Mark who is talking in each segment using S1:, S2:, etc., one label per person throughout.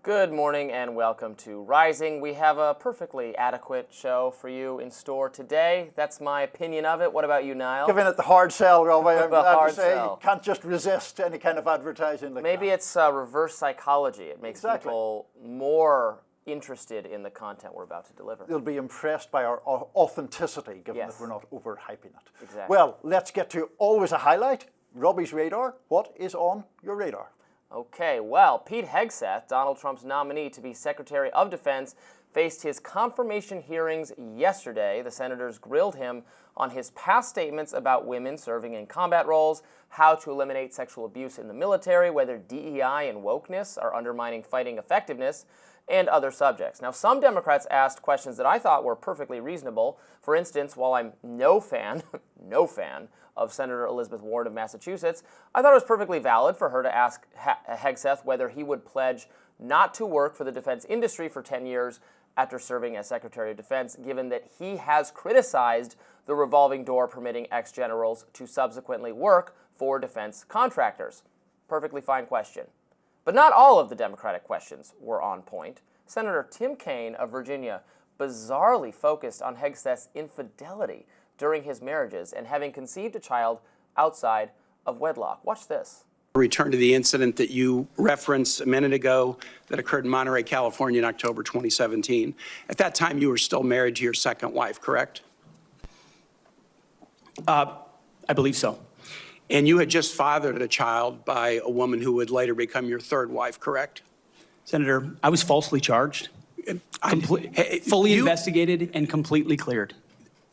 S1: Good morning and welcome to Rising. We have a perfectly adequate show for you in store today. That's my opinion of it. What about you, Niall?
S2: Giving it the hard sell, Robby. I'm glad to say
S1: sell.
S2: You can't just resist any kind of advertising like
S1: Maybe
S2: that.
S1: it's reverse psychology. It makes people more interested in the content we're about to deliver.
S2: They'll be impressed by our authenticity, given
S1: Yes.
S2: that we're not overhyping it.
S1: Exactly.
S2: Well, let's get to always a highlight. Robby's radar. What is on your radar?
S1: Okay, well, Pete Hegseth, Donald Trump's nominee to be Secretary of Defense, faced his confirmation hearings yesterday. The senators grilled him on his past statements about women serving in combat roles, how to eliminate sexual abuse in the military, whether DEI and wokeness are undermining fighting effectiveness, and other subjects. Now, some Democrats asked questions that I thought were perfectly reasonable. For instance, while I'm no fan of Senator Elizabeth Warren of Massachusetts, I thought it was perfectly valid for her to ask Hegseth whether he would pledge not to work for the defense industry for 10 years after serving as Secretary of Defense, given that he has criticized the revolving door permitting ex-generals to subsequently work for defense contractors. Perfectly fine question. But not all of the Democratic questions were on point. Senator Tim Kaine of Virginia bizarrely focused on Hegseth's infidelity during his marriages and having conceived a child outside of wedlock. Watch this.
S3: Return to the incident that you referenced a minute ago that occurred in Monterey, California in October 2017. At that time, you were still married to your second wife, correct?
S4: I believe so.
S3: And you had just fathered a child by a woman who would later become your third wife, correct?
S4: Senator, I was falsely charged, fully investigated, and completely cleared.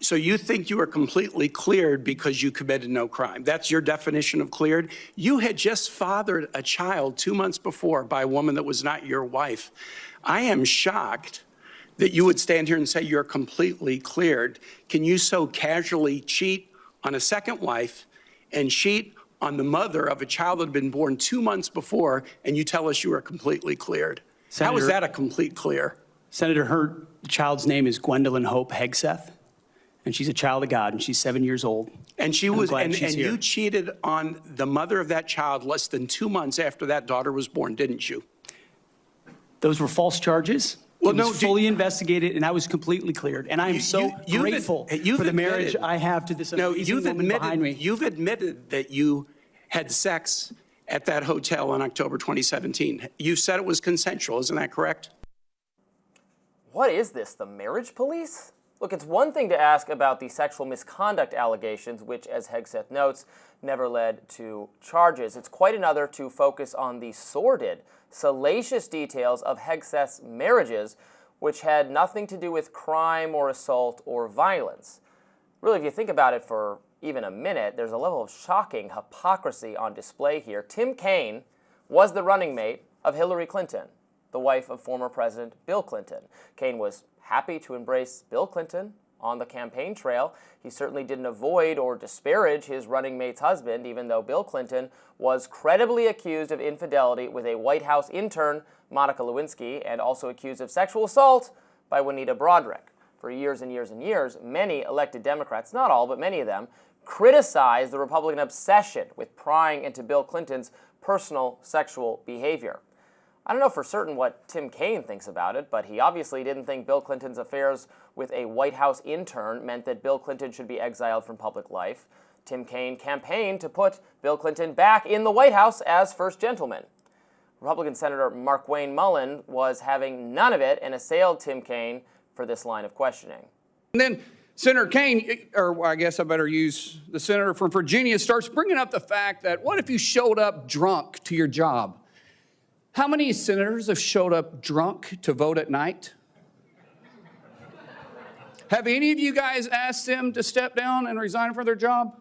S3: So you think you were completely cleared because you committed no crime. That's your definition of cleared? You had just fathered a child 2 months before by a woman that was not your wife. I am shocked that you would stand here and say you're completely cleared. Can you so casually cheat on a second wife and cheat on the mother of a child that had been born 2 months before, and you tell us you are completely cleared?
S4: Senator,
S3: how is that a complete clear?
S4: Senator, her child's name is Gwendolyn Hope Hegseth, and she's a child of God, and she's 7 years old.
S3: And she was, and you cheated on the mother of that child less than 2 months after that daughter was born, didn't you?
S4: Those were false charges.
S3: Well,
S4: it was fully investigated, and I was completely cleared. And I am so grateful for the marriage I have to this amazing woman behind me.
S3: You've admitted that you had sex at that hotel in October 2017. You said it was consensual, isn't that correct?
S1: What is this, the marriage police? Look, it's one thing to ask about the sexual misconduct allegations, which, as Hegseth notes, never led to charges. It's quite another to focus on the sordid, salacious details of Hegseth's marriages, which had nothing to do with crime or assault or violence. Really, if you think about it for even a minute, there's a level of shocking hypocrisy on display here. Tim Kaine was the running mate of Hillary Clinton, the wife of former President Bill Clinton. Kaine was happy to embrace Bill Clinton on the campaign trail. He certainly didn't avoid or disparage his running mate's husband, even though Bill Clinton was credibly accused of infidelity with a White House intern, Monica Lewinsky, and also accused of sexual assault by Juanita Broaddrick. For years and years and years, many elected Democrats, not all, but many of them, criticized the Republican obsession with prying into Bill Clinton's personal sexual behavior. I don't know for certain what Tim Kaine thinks about it, but he obviously didn't think Bill Clinton's affairs with a White House intern meant that Bill Clinton should be exiled from public life. Tim Kaine campaigned to put Bill Clinton back in the White House as first gentleman. Republican Senator Markwayne Mullin was having none of it and assailed Tim Kaine for this line of questioning.
S5: And then Senator Kaine, or I guess I better use the senator from Virginia, starts bringing up the fact that what if you showed up drunk to your job? How many senators have showed up drunk to vote at night? Have any of you guys asked them to step down and resign from their job?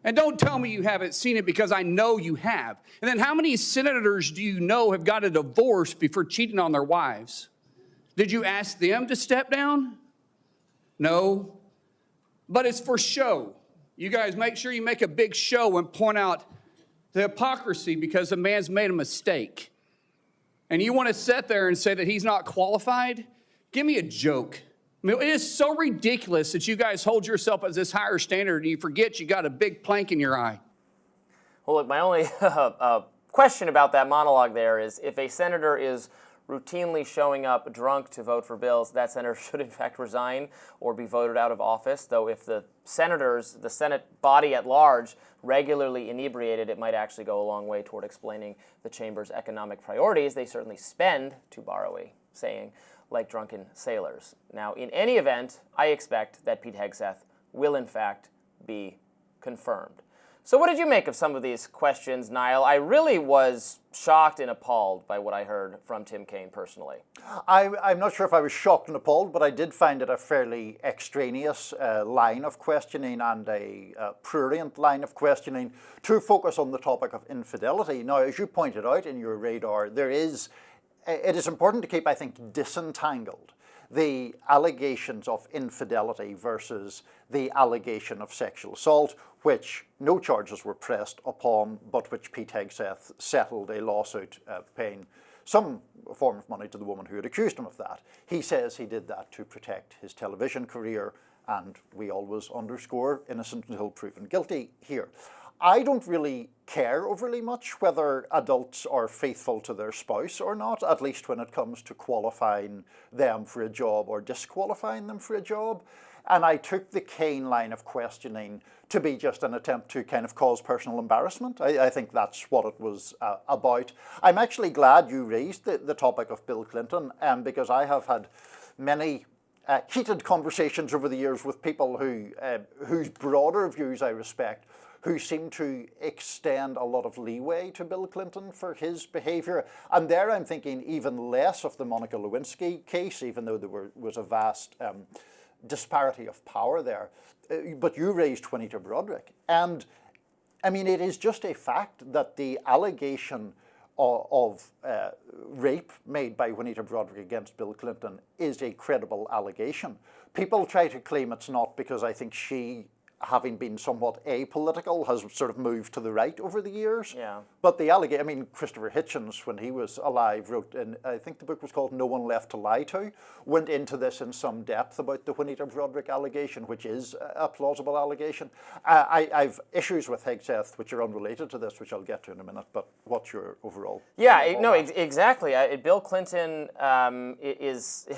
S5: And don't tell me you haven't seen it, because I know you have. And then how many senators do you know have got a divorce before cheating on their wives? Did you ask them to step down? No. But it's for show. You guys make sure you make a big show and point out the hypocrisy because a man's made a mistake. And you want to sit there and say that he's not qualified? Give me a joke. I mean, it is so ridiculous that you guys hold yourself as this higher standard and you forget you got a big plank in your eye.
S1: Well, look, my only question about that monologue there is if a senator is routinely showing up drunk to vote for bills, that senator should in fact resign or be voted out of office. Though if the senators, the Senate body at large, regularly inebriated, it might actually go a long way toward explaining the chamber's economic priorities. They certainly spend, to borrow a saying, like drunken sailors. Now, in any event, I expect that Pete Hegseth will in fact be confirmed. So what did you make of some of these questions, Niall? I really was shocked and appalled by what I heard from Tim Kaine personally.
S2: I'm not sure if I was shocked and appalled, but I did find it a fairly extraneous line of questioning and a prurient line of questioning to focus on the topic of infidelity. Now, as you pointed out in your radar, it is important to keep, I think, disentangled the allegations of infidelity versus the allegation of sexual assault, which no charges were pressed upon, but which Pete Hegseth settled a lawsuit paying some form of money to the woman who had accused him of that. He says he did that to protect his television career, and we always underscore innocent until proven guilty here. I don't really care overly much whether adults are faithful to their spouse or not, at least when it comes to qualifying them for a job or disqualifying them for a job. And I took the Kaine line of questioning to be just an attempt to kind of cause personal embarrassment. I think that's what it was about. I'm actually glad you raised the topic of Bill Clinton, because I have had many heated conversations over the years with people whose broader views I respect, who seem to extend a lot of leeway to Bill Clinton for his behaviour. And there I'm thinking even less of the Monica Lewinsky case, even though there was a vast disparity of power there. But you raised Juanita Broaddrick. And I mean, it is just a fact that the allegation of rape made by Juanita Broaddrick against Bill Clinton is a credible allegation. People try to claim it's not because I think she, having been somewhat apolitical, has sort of moved to the right over the years.
S1: Yeah.
S2: But the allegation, I mean, Christopher Hitchens, when he was alive, wrote, and I think the book was called No One Left to Lie To, went into this in some depth about the Juanita Broaddrick allegation, which is a plausible allegation. I've issues with Hegseth, which are unrelated to this, which I'll get to in a minute, but what's your overall?
S1: Yeah, no, exactly. Bill Clinton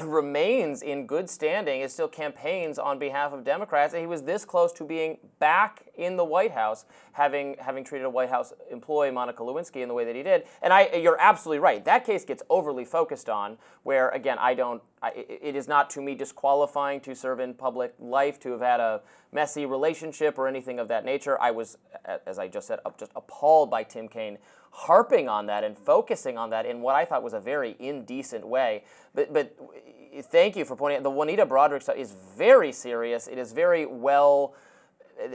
S1: remains in good standing. It still campaigns on behalf of Democrats, and he was this close to being back in the White House, having treated a White House employee, Monica Lewinsky, in the way that he did. And you're absolutely right. That case gets overly focused on, where, again, it is not to me disqualifying to serve in public life, to have had a messy relationship or anything of that nature. I was, as I just said, just appalled by Tim Kaine harping on that and focusing on that in what I thought was a very indecent way. But thank you for pointing out the Juanita Broaddrick stuff is very serious. It is very well.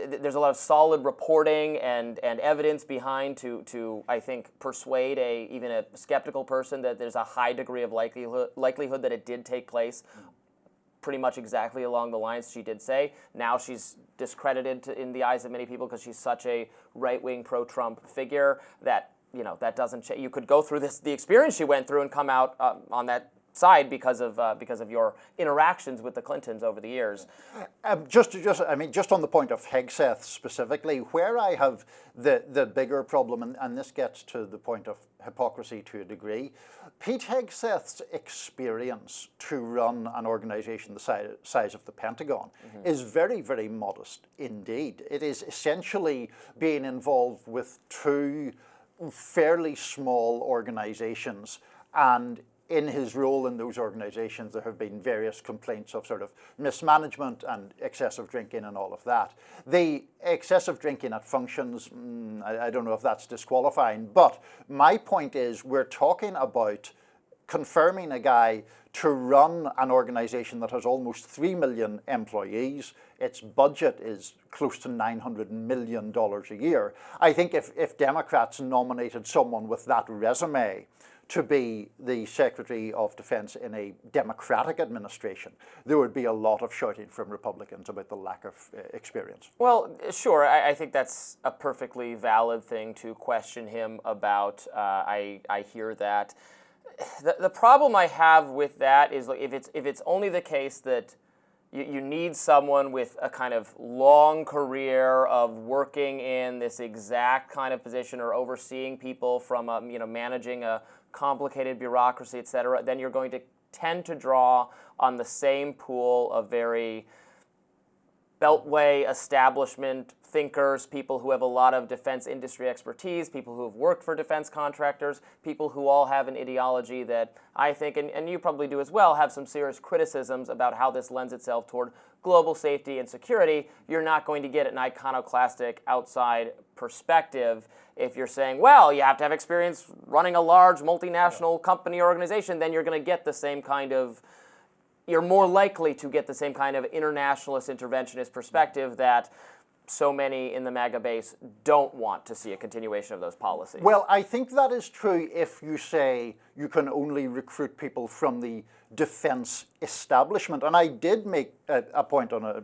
S1: There's a lot of solid reporting and evidence behind to I think persuade even a skeptical person that there's a high degree of likelihood that it did take place pretty much exactly along the lines she did say. Now she's discredited in the eyes of many people because she's such a right-wing pro-Trump figure that that doesn't you could go through the experience she went through and come out on that side because of your interactions with the Clintons over the years.
S2: Just on the point of Hegseth specifically, where I have the bigger problem, and this gets to the point of hypocrisy to a degree, Pete Hegseth's experience to run an organization the size of the Pentagon is very, very modest indeed. It is essentially being involved with two fairly small organizations, and in his role in those organizations, there have been various complaints of sort of mismanagement and excessive drinking and all of that. The excessive drinking at functions, I don't know if that's disqualifying, but my point is we're talking about confirming a guy to run an organization that has almost 3 million employees. Its budget is close to $900 million a year. I think if Democrats nominated someone with that resume to be the Secretary of Defense in a Democratic administration, there would be a lot of shouting from Republicans about the lack of experience.
S1: Well, sure. I think that's a perfectly valid thing to question him about. I hear that. The problem I have with that is if it's only the case that you need someone with a kind of long career of working in this exact kind of position or overseeing people from managing a complicated bureaucracy, et cetera, then you're going to tend to draw on the same pool of very beltway establishment thinkers, people who have a lot of defense industry expertise, people who have worked for defense contractors, people who all have an ideology that I think, and you probably do as well, have some serious criticisms about how this lends itself toward global safety and security. You're not going to get an iconoclastic outside perspective if you're saying, well, you have to have experience running a large multinational company or organization, then you're going to get the same kind of, you're more likely to get the same kind of internationalist interventionist perspective that so many in the MAGA base don't want to see a continuation of those policies.
S2: Well, I think that is true if you say you can only recruit people from the defense establishment. And I did make a point on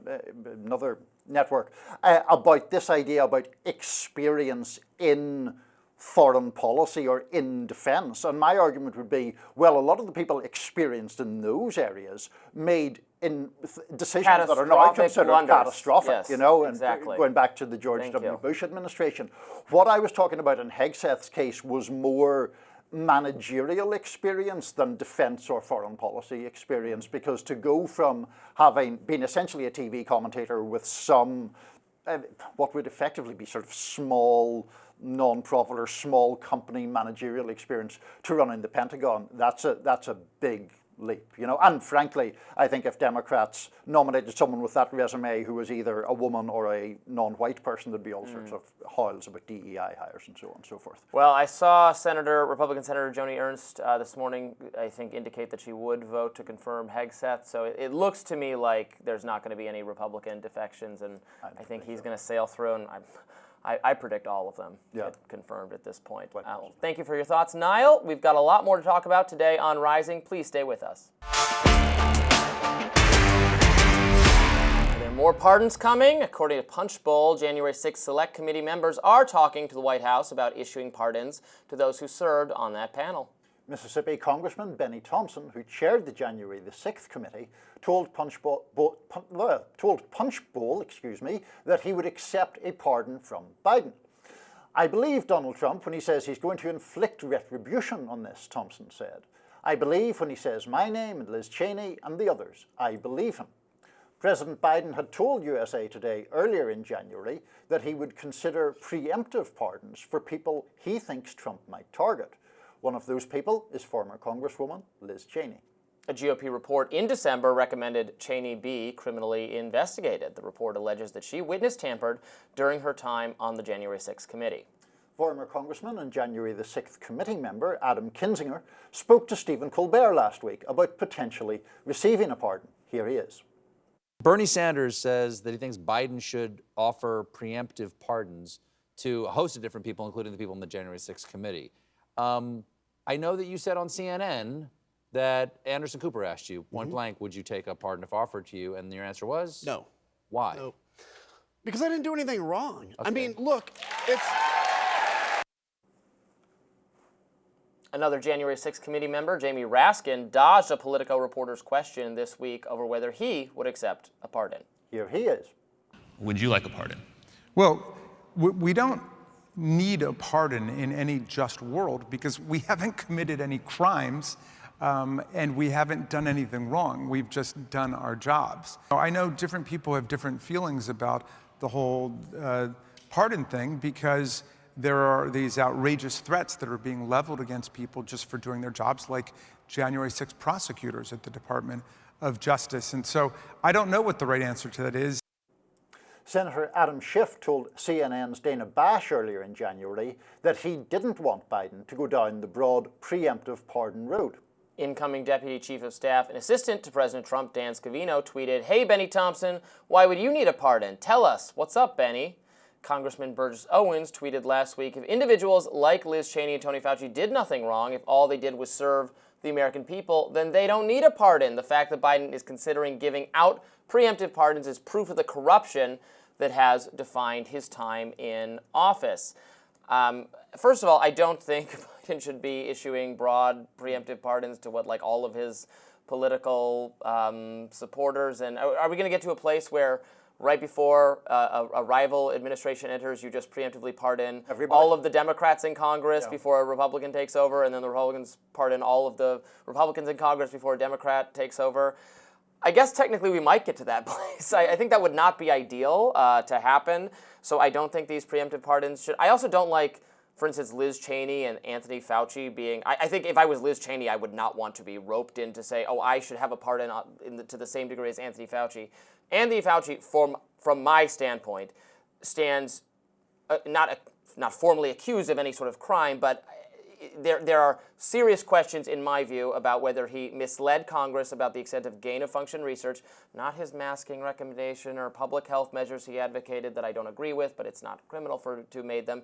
S2: another network about this idea about experience in foreign policy or in defense. And my argument would be, well, a lot of the people experienced in those areas made in decisions that are now considered catastrophic,
S1: yes,
S2: you know, and
S1: exactly.
S2: going back to the George W. Bush administration. What I was talking about in Hegseth's case was more managerial experience than defense or foreign policy experience, because to go from having been essentially a TV commentator with some, what would effectively be sort of small non-profit or small company managerial experience to running the Pentagon, that's a big leap, you know. And frankly, I think if Democrats nominated someone with that resume who was either a woman or a non-white person, there'd be all sorts of hoils about DEI hires and so on and so forth.
S1: Well, I saw Republican Senator Joni Ernst this morning, I think, indicate that she would vote to confirm Hegseth. So it looks to me like there's not going to be any Republican defections, and I think he's going to sail through, and I predict all of them get confirmed at this point. Thank you for your thoughts, Niall. We've got a lot more to talk about today on Rising. Please stay with us. There are more pardons coming. According to Punchbowl, January 6th Select Committee members are talking to the White House about issuing pardons to those who served on that panel.
S2: Mississippi Congressman Benny Thompson, who chaired the January the 6th committee, told Punchbowl that he would accept a pardon from Biden. I believe Donald Trump when he says he's going to inflict retribution on this, Thompson said. I believe when he says my name and Liz Cheney and the others. I believe him. President Biden had told USA Today earlier in January that he would consider preemptive pardons for people he thinks Trump might target. One of those people is former Congresswoman Liz Cheney.
S1: A GOP report in December recommended Cheney be criminally investigated. The report alleges that she witness tampered during her time on the January 6th committee.
S2: Former Congressman and January the 6th committee member Adam Kinzinger spoke to Stephen Colbert last week about potentially receiving a pardon. Here he is.
S6: Bernie Sanders says that he thinks Biden should offer preemptive pardons to a host of different people, including the people in the January 6th committee. I know that you said on CNN that Anderson Cooper asked you, point blank, would you take a pardon if offered to you? And your answer was?
S7: No.
S6: Why?
S7: No. Because I didn't do anything wrong.
S6: Okay.
S7: I mean, look, it's...
S1: Another January 6th committee member, Jamie Raskin, dodged a Politico reporter's question this week over whether he would accept a pardon.
S2: Here he is.
S8: Would you like a pardon?
S9: Well, we don't need a pardon in any just world because we haven't committed any crimes and we haven't done anything wrong. We've just done our jobs. I know different people have different feelings about the whole pardon thing because there are these outrageous threats that are being leveled against people just for doing their jobs, like January 6th prosecutors at the Department of Justice. And so I don't know what the right answer to that is.
S2: Senator Adam Schiff told CNN's Dana Bash earlier in January that he didn't want Biden to go down the broad preemptive pardon road.
S1: Incoming Deputy Chief of Staff and Assistant to President Trump, Dan Scavino, tweeted, "Hey, Benny Thompson, why would you need a pardon? Tell us. What's up, Benny?" Congressman Burgess Owens tweeted last week, if individuals like Liz Cheney and Tony Fauci did nothing wrong, if all they did was serve the American people, then they don't need a pardon. The fact that Biden is considering giving out preemptive pardons is proof of the corruption that has defined his time in office. First of all, I don't think Biden should be issuing broad preemptive pardons to all of his political supporters. And are we going to get to a place where right before a rival administration enters, you just preemptively pardon
S2: Everybody.
S1: all of the Democrats in Congress before a Republican takes over, and then the Republicans pardon all of the Republicans in Congress before a Democrat takes over. I guess technically we might get to that place. I think that would not be ideal to happen, so I don't think these preemptive pardons should. I also don't like, for instance, Liz Cheney and Anthony Fauci being. I think if I was Liz Cheney, I would not want to be roped in to say, oh, I should have a pardon to the same degree as Anthony Fauci. Anthony Fauci, from my standpoint, stands not formally accused of any sort of crime, but there are serious questions, in my view, about whether he misled Congress about the extent of gain-of-function research, not his masking recommendation or public health measures he advocated that I don't agree with, but it's not criminal to have made them.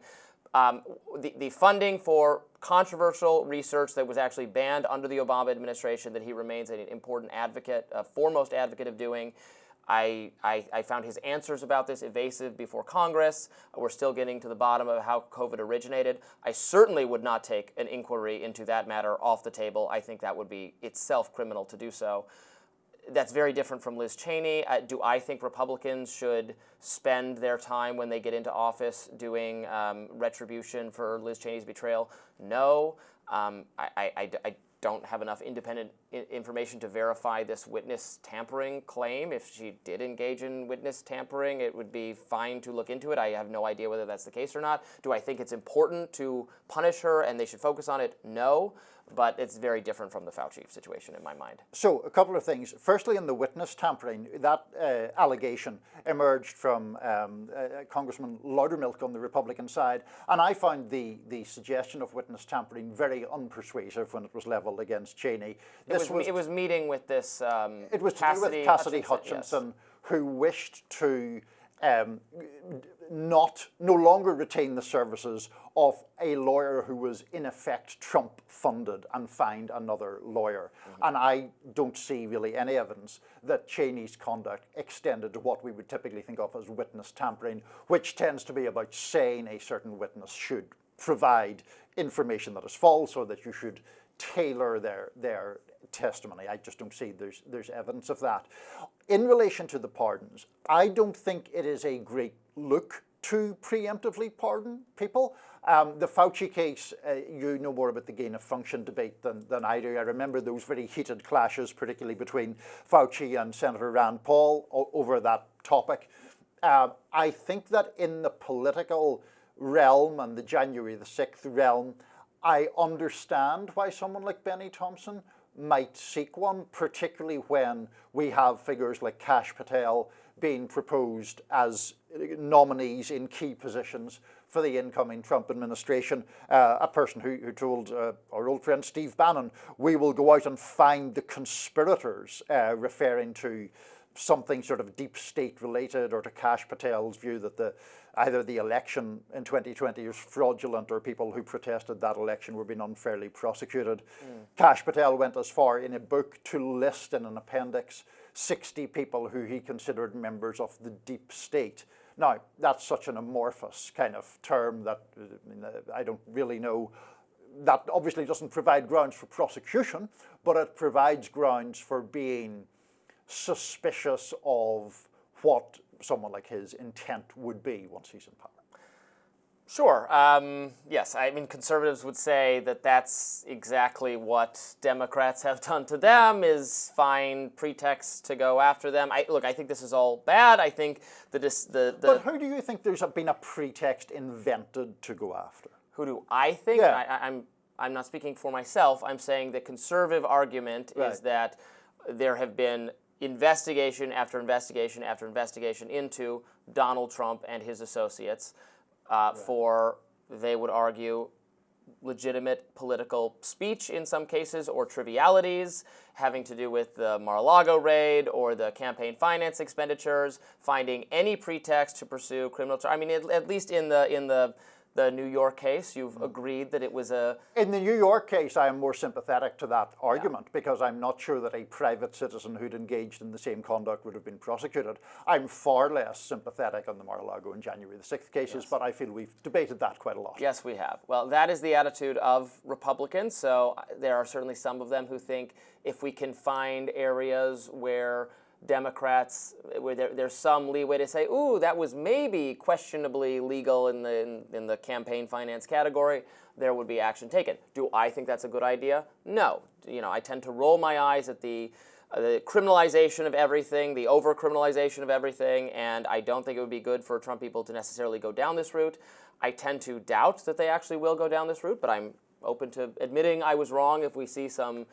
S1: The funding for controversial research that was actually banned under the Obama administration that he remains an important advocate, a foremost advocate of doing. I found his answers about this evasive before Congress. We're still getting to the bottom of how COVID originated. I certainly would not take an inquiry into that matter off the table. I think that would be itself criminal to do so. That's very different from Liz Cheney. Do I think Republicans should spend their time when they get into office doing retribution for Liz Cheney's betrayal? No. I don't have enough independent information to verify this witness tampering claim. If she did engage in witness tampering, it would be fine to look into it. I have no idea whether that's the case or not. Do I think it's important to punish her and they should focus on it? No. But it's very different from the Fauci situation in my mind.
S2: So a couple of things. Firstly, in the witness tampering, that allegation emerged from Congressman Loudermilk on the Republican side, and I found the suggestion of witness tampering very unpersuasive when it was leveled against Cheney.
S1: It was meeting with this
S2: it was to do with Cassidy Hutchinson,
S1: yes,
S2: who wished to no longer retain the services of a lawyer who was in effect Trump funded and find another lawyer. Mm-hmm. And I don't see really any evidence that Cheney's conduct extended to what we would typically think of as witness tampering, which tends to be about saying a certain witness should provide information that is false or that you should tailor their testimony. I just don't see there's evidence of that. In relation to the pardons, I don't think it is a great look to preemptively pardon people. The Fauci case, you know more about the gain-of-function debate than I do. I remember those very heated clashes, particularly between Fauci and Senator Rand Paul over that topic. I think that in the political realm and the January the 6th realm, I understand why someone like Benny Thompson might seek one, particularly when we have figures like Kash Patel being proposed as nominees in key positions for the incoming Trump administration. A person who told our old friend Steve Bannon, we will go out and find the conspirators, referring to something sort of deep state related, or to Kash Patel's view that either the election in 2020 was fraudulent or people who protested that election were being unfairly prosecuted. Kash Patel went as far in a book to list in an appendix 60 people who he considered members of the deep state. Now, that's such an amorphous kind of term that I don't really know. That obviously doesn't provide grounds for prosecution, but it provides grounds for being suspicious of what someone like his intent would be once he's in power.
S1: Sure. Yes, I mean, conservatives would say that that's exactly what Democrats have done to them, is find pretexts to go after them. I think this is all bad. I think But
S2: who do you think there's been a pretext invented to go after?
S1: Who do I think?
S2: Yeah.
S1: I'm not speaking for myself. I'm saying the conservative argument is that there have been investigation after investigation after investigation into Donald Trump and his associates for, they would argue, legitimate political speech in some cases, or trivialities having to do with the Mar-a-Lago raid or the campaign finance expenditures, finding any pretext to pursue criminal charges. I mean, at least in the New York case, you've agreed that it was a...
S2: In the New York case, I am more sympathetic to that argument because I'm not sure that a private citizen who'd engaged in the same conduct would have been prosecuted. I'm far less sympathetic on the Mar-a-Lago and January the 6th cases, but I feel we've debated that quite a lot.
S1: Yes, we have. Well, that is the attitude of Republicans, so there are certainly some of them who think if we can find areas where Democrats, where there's some leeway to say, ooh, that was maybe questionably legal in the campaign finance category, there would be action taken. Do I think that's a good idea? No. I tend to roll my eyes at the criminalization of everything, the over-criminalization of everything, and I don't think it would be good for Trump people to necessarily go down this route. I tend to doubt that they actually will go down this route, but I'm open to admitting I was wrong if we see some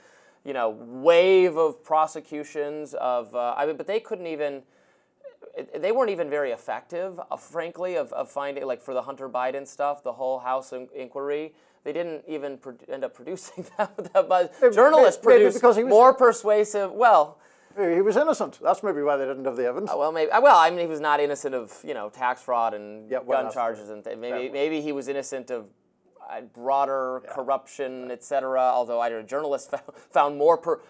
S1: wave of prosecutions of, but they weren't even very effective, frankly, of finding, like for the Hunter Biden stuff, the whole House inquiry, they didn't even end up producing that. But journalists produced more persuasive,
S2: he was innocent. That's maybe why they didn't have the evidence.
S1: He was not innocent of, tax fraud and gun charges and maybe he was innocent of broader corruption, etc. Although journalists found more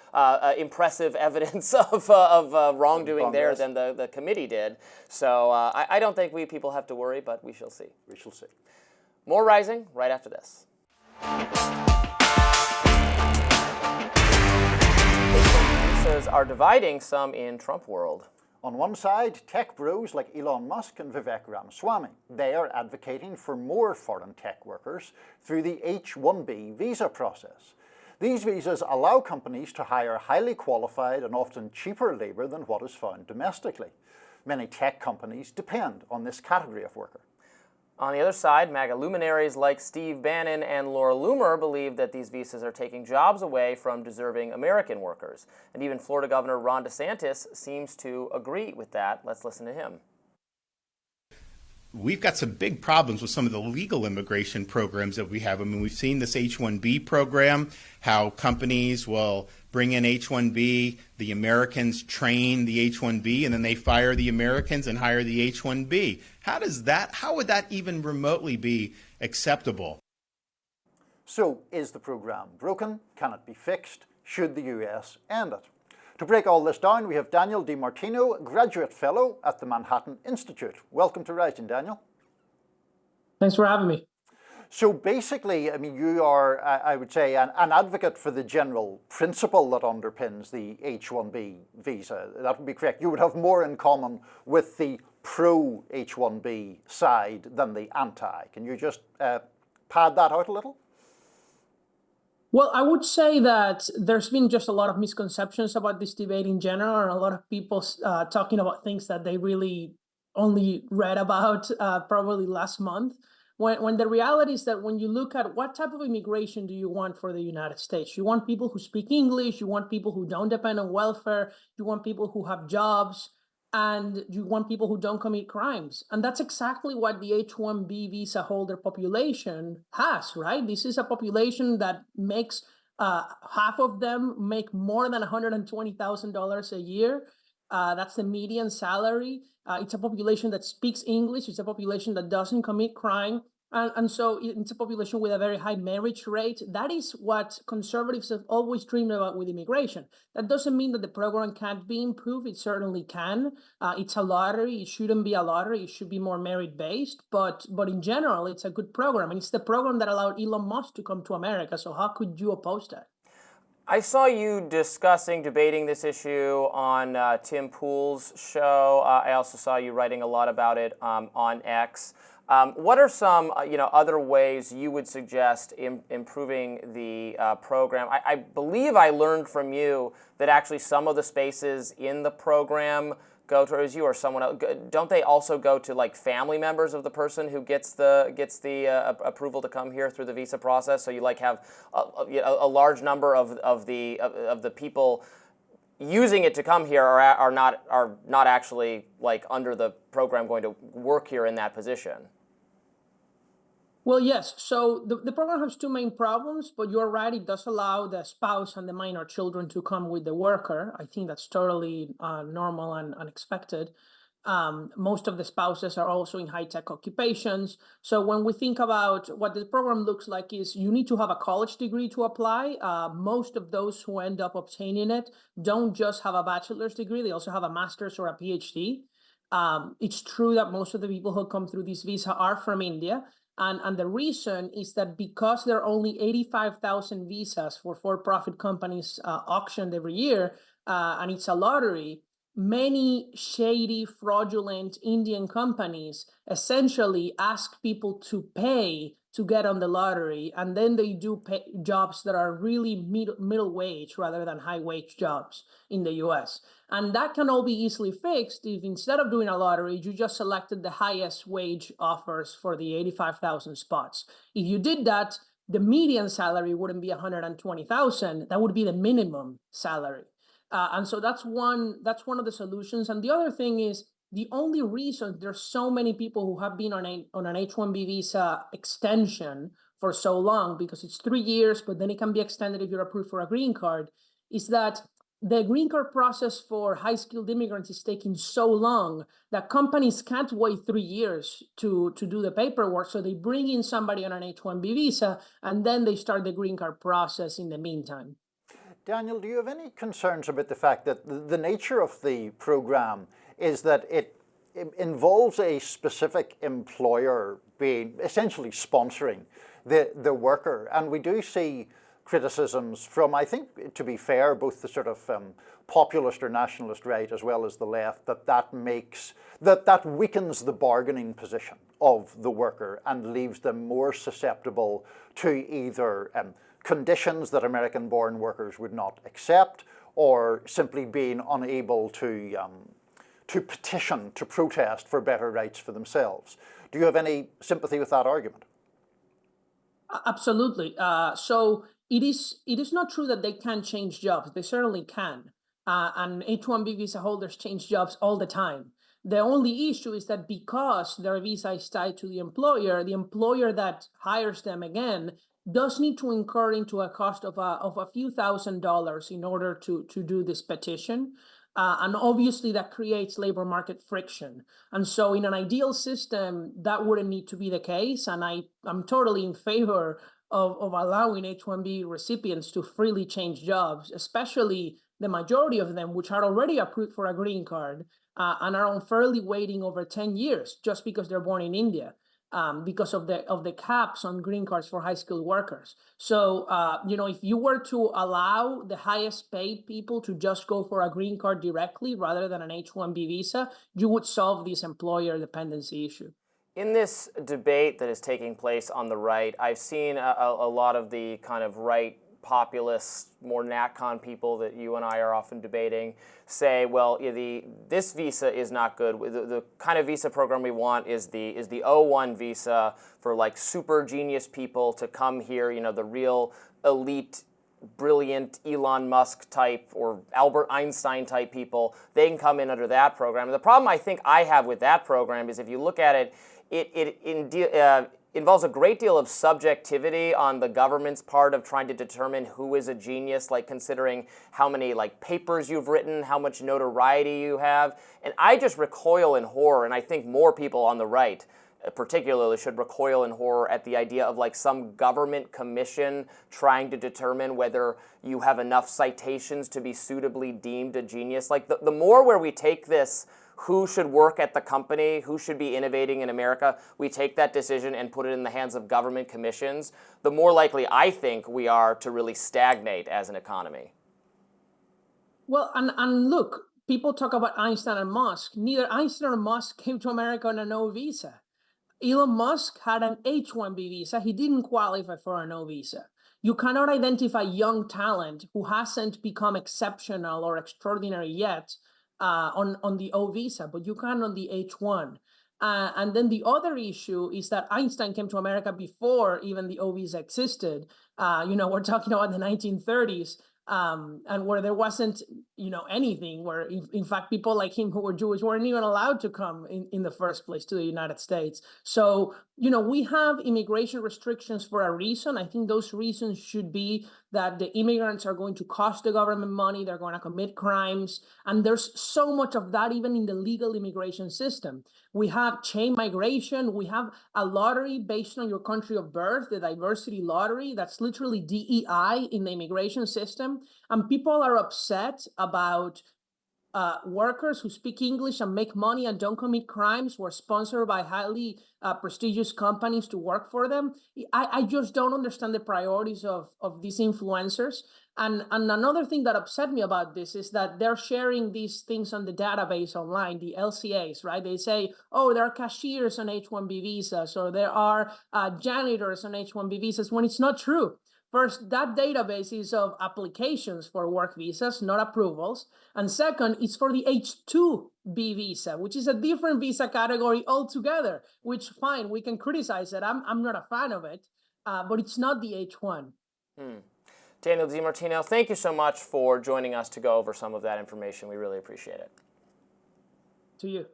S1: impressive evidence of wrongdoing there than the committee did. So I don't think we people have to worry, but we shall see.
S2: We shall see.
S1: More Rising right after this. Visas are dividing some in Trump world.
S2: On one side, tech bros like Elon Musk and Vivek Ramaswamy. They are advocating for more foreign tech workers through the H-1B visa process. These visas allow companies to hire highly qualified and often cheaper labour than what is found domestically. Many tech companies depend on this category of worker.
S1: On the other side, MAGA luminaries like Steve Bannon and Laura Loomer believe that these visas are taking jobs away from deserving American workers. And even Florida Governor Ron DeSantis seems to agree with that. Let's listen to him.
S10: We've got some big problems with some of the legal immigration programs that we have. I mean, we've seen this H-1B program, how companies will bring in H-1B, the Americans train the H-1B, and then they fire the Americans and hire the H-1B. How would that even remotely be acceptable?
S2: So, is the program broken? Can it be fixed? Should the US end it? To break all this down, we have Daniel DiMartino, Graduate Fellow at the Manhattan Institute. Welcome to Rising, Daniel.
S11: Thanks for having me.
S2: So basically, I mean, you are, I would say, an advocate for the general principle that underpins the H-1B visa. That would be correct. You would have more in common with the pro-H-1B side than the anti. Can you just pad that out a little?
S11: Well, I would say that there's been just a lot of misconceptions about this debate in general, and a lot of people talking about things that they really only read about probably last month. When the reality is that when you look at what type of immigration do you want for the United States, you want people who speak English, you want people who don't depend on welfare, you want people who have jobs, and you want people who don't commit crimes. And that's exactly what the H-1B visa holder population has, right? This is a population that makes half of them make more than $120,000 a year. That's the median salary. It's a population that speaks English. It's a population that doesn't commit crime. And so it's a population with a very high marriage rate. That is what conservatives have always dreamed about with immigration. That doesn't mean that the program can't be improved. It certainly can. It's a lottery. It shouldn't be a lottery. It should be more merit-based. But in general, it's a good program. And it's the program that allowed Elon Musk to come to America. So how could you oppose that?
S1: I saw you debating this issue on Tim Pool's show. I also saw you writing a lot about it on X. What are some other ways you would suggest improving the program? I believe I learned from you that actually some of the spaces in the program go towards you or someone else. Don't they also go to like family members of the person who gets the approval to come here through the visa process? So you like have a large number of the people using it to come here are not actually like under the program going to work here in that position.
S11: Well, yes. So the program has two main problems, but you're right. It does allow the spouse and the minor children to come with the worker. I think that's totally normal and unexpected. Most of the spouses are also in high-tech occupations. So when we think about what the program looks like is you need to have a college degree to apply. Most of those who end up obtaining it don't just have a bachelor's degree. They also have a master's or a PhD. It's true that most of the people who come through this visa are from India. And the reason is that because there are only 85,000 visas for-profit companies auctioned every year, and it's a lottery, many shady, fraudulent Indian companies essentially ask people to pay to get on the lottery, and then they do jobs that are really middle wage rather than high wage jobs in the US. And that can all be easily fixed if instead of doing a lottery, you just selected the highest wage offers for the 85,000 spots. If you did that, the median salary wouldn't be 120,000. That would be the minimum salary. And so that's one of the solutions. And the other thing is, the only reason there's so many people who have been on an H-1B visa extension for so long, because it's 3 years, but then it can be extended if you're approved for a green card, is that the green card process for high-skilled immigrants is taking so long that companies can't wait 3 years to do the paperwork. So they bring in somebody on an H-1B visa, and then they start the green card process in the meantime.
S2: Daniel, do you have any concerns about the fact that the nature of the program is that it involves a specific employer being essentially sponsoring the worker? And we do see criticisms from, I think, to be fair, both the sort of populist or nationalist right as well as the left, that weakens the bargaining position of the worker and leaves them more susceptible to either conditions that American-born workers would not accept, or simply being unable to petition, to protest for better rights for themselves. Do you have any sympathy with that argument?
S11: Absolutely. So it is not true that they can't change jobs. They certainly can. And H-1B visa holders change jobs all the time. The only issue is that because their visa is tied to the employer that hires them again does need to incur into a cost of a few $1,000s in order to do this petition. And obviously that creates labor market friction. And so in an ideal system, that wouldn't need to be the case. And I'm totally in favor of allowing H-1B recipients to freely change jobs, especially the majority of them, which are already approved for a green card and are unfairly waiting over 10 years just because they're born in India. Because of the caps on green cards for high-skilled workers. So, if you were to allow the highest paid people to just go for a green card directly rather than an H-1B visa, you would solve this employer dependency issue.
S1: In this debate that is taking place on the right, I've seen a lot of the kind of right populist, more NatCon people that you and I are often debating say, well, this visa is not good. The kind of visa program we want is the O1 visa for like super genius people to come here, the real elite, brilliant Elon Musk type or Albert Einstein type people. They can come in under that program. And the problem I think I have with that program is if you look at it, it involves a great deal of subjectivity on the government's part of trying to determine who is a genius, like considering how many papers you've written, how much notoriety you have. And I just recoil in horror, and I think more people on the right particularly should recoil in horror at the idea of some government commission trying to determine whether you have enough citations to be suitably deemed a genius. The more where we take this, who should work at the company, who should be innovating in America, we take that decision and put it in the hands of government commissions, the more likely I think we are to really stagnate as an economy.
S11: Well, and look, people talk about Einstein and Musk. Neither Einstein or Musk came to America on a no visa. Elon Musk had an H-1B visa. He didn't qualify for a no visa. You cannot identify young talent who hasn't become exceptional or extraordinary yet on the O visa, but you can on the H1. And then the other issue is that Einstein came to America before even the O visa existed. We're talking about the 1930s. And where there wasn't, anything, where in fact people like him who were Jewish weren't even allowed to come in the first place to the United States. So, we have immigration restrictions for a reason. I think those reasons should be that the immigrants are going to cost the government money, they're going to commit crimes, and there's so much of that even in the legal immigration system. We have chain migration, we have a lottery based on your country of birth, the diversity lottery, that's literally DEI in the immigration system, and people are upset about workers who speak English and make money and don't commit crimes, who are sponsored by highly prestigious companies to work for them. I just don't understand the priorities of these influencers. And another thing that upset me about this is that they're sharing these things on the database online, the LCAs, right? They say, oh, there are cashiers on H-1B visas, or there are janitors on H-1B visas, when it's not true. First, that database is of applications for work visas, not approvals. And second, it's for the H-2B visa, which is a different visa category altogether, which, fine, we can criticize it. I'm not a fan of it, but it's not the H-1.
S1: Daniel DiMartino, thank you so much for joining us to go over some of that information. We really appreciate it.
S11: To you.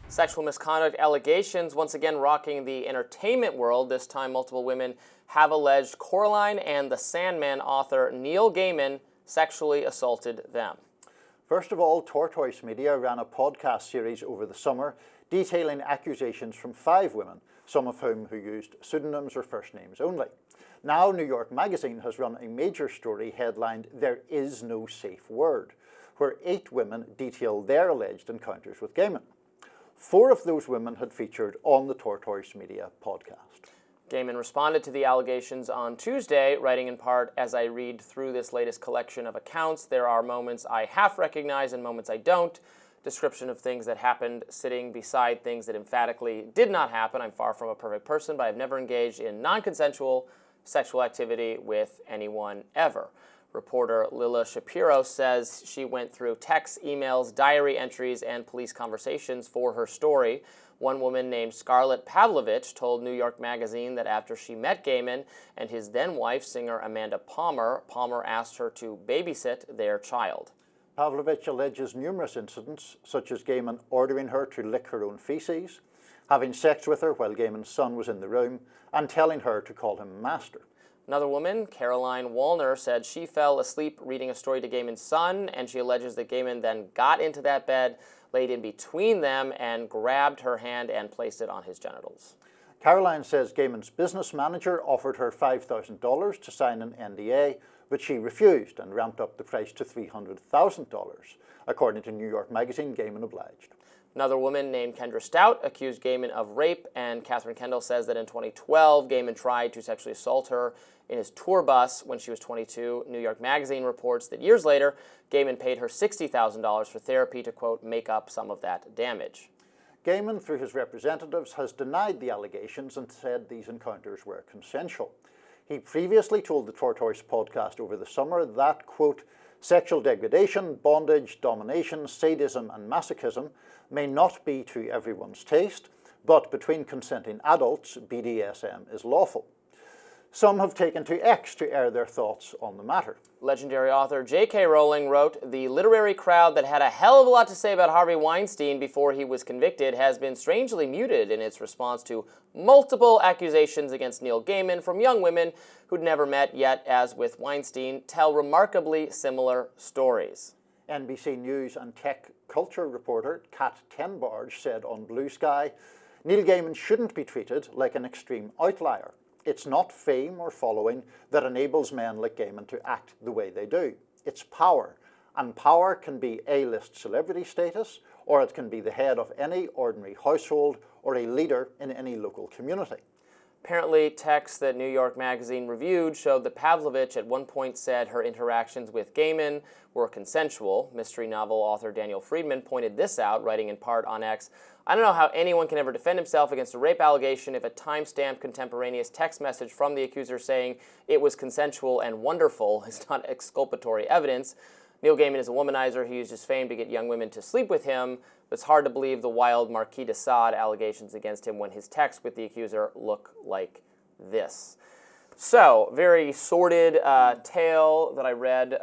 S1: Sexual misconduct allegations once again rocking the entertainment world. This time, multiple women have alleged Coraline and the Sandman author Neil Gaiman sexually assaulted them.
S2: First of all, Tortoise Media ran a podcast series over the summer detailing accusations from 5 women, some of whom who used pseudonyms or first names only. Now, New York Magazine has run a major story headlined, "There is no safe word," where 8 women detail their alleged encounters with Gaiman. 4 of those women had featured on the Tortoise Media podcast.
S1: Gaiman responded to the allegations on Tuesday, writing in part, "As I read through this latest collection of accounts, there are moments I half recognize and moments I don't. Description of things that happened sitting beside things that emphatically did not happen. I'm far from a perfect person, but I've never engaged in non-consensual sexual activity with anyone ever." Reporter Lila Shapiro says she went through texts, emails, diary entries, and police conversations for her story. One woman named Scarlett Pavlovich told New York Magazine that after she met Gaiman and his then-wife, singer Amanda Palmer, Palmer asked her to babysit their child.
S2: Pavlovich alleges numerous incidents, such as Gaiman ordering her to lick her own feces, having sex with her while Gaiman's son was in the room, and telling her to call him master.
S1: Another woman, Caroline Wallner, said she fell asleep reading a story to Gaiman's son, and she alleges that Gaiman then got into that bed, laid in between them, and grabbed her hand and placed it on his genitals.
S2: Caroline says Gaiman's business manager offered her $5,000 to sign an NDA, but she refused and ramped up the price to $300,000. According to New York Magazine, Gaiman obliged.
S1: Another woman named Kendra Stout accused Gaiman of rape, and Catherine Kendall says that in 2012, Gaiman tried to sexually assault her in his tour bus when she was 22. New York Magazine reports that years later, Gaiman paid her $60,000 for therapy to, quote, make up some of that damage.
S2: Gaiman, through his representatives, has denied the allegations and said these encounters were consensual. He previously told the Tortoise podcast over the summer that, quote, sexual degradation, bondage, domination, sadism, and masochism may not be to everyone's taste, but between consenting adults, BDSM is lawful. Some have taken to X to air their thoughts on the matter.
S1: Legendary author J.K. Rowling wrote, "The literary crowd that had a hell of a lot to say about Harvey Weinstein before he was convicted has been strangely muted in its response to multiple accusations against Neil Gaiman from young women who'd never met yet, as with Weinstein, tell remarkably similar stories."
S2: NBC News and tech culture reporter Kat Tenbarge said on Blue Sky, Neil Gaiman shouldn't be treated like an extreme outlier. It's not fame or following that enables men like Gaiman to act the way they do. It's power, and power can be A-list celebrity status, or it can be the head of any ordinary household or a leader in any local community.
S1: Apparently, texts that New York Magazine reviewed showed that Pavlovich at one point said her interactions with Gaiman were consensual. Mystery novel author Daniel Friedman pointed this out, writing in part on X, "I don't know how anyone can ever defend himself against a rape allegation if a time-stamped contemporaneous text message from the accuser saying it was consensual and wonderful is not exculpatory evidence. Neil Gaiman is a womanizer who used his fame to get young women to sleep with him. It's hard to believe the wild Marquis de Sade allegations against him when his texts with the accuser look like this." So, very sordid tale that I read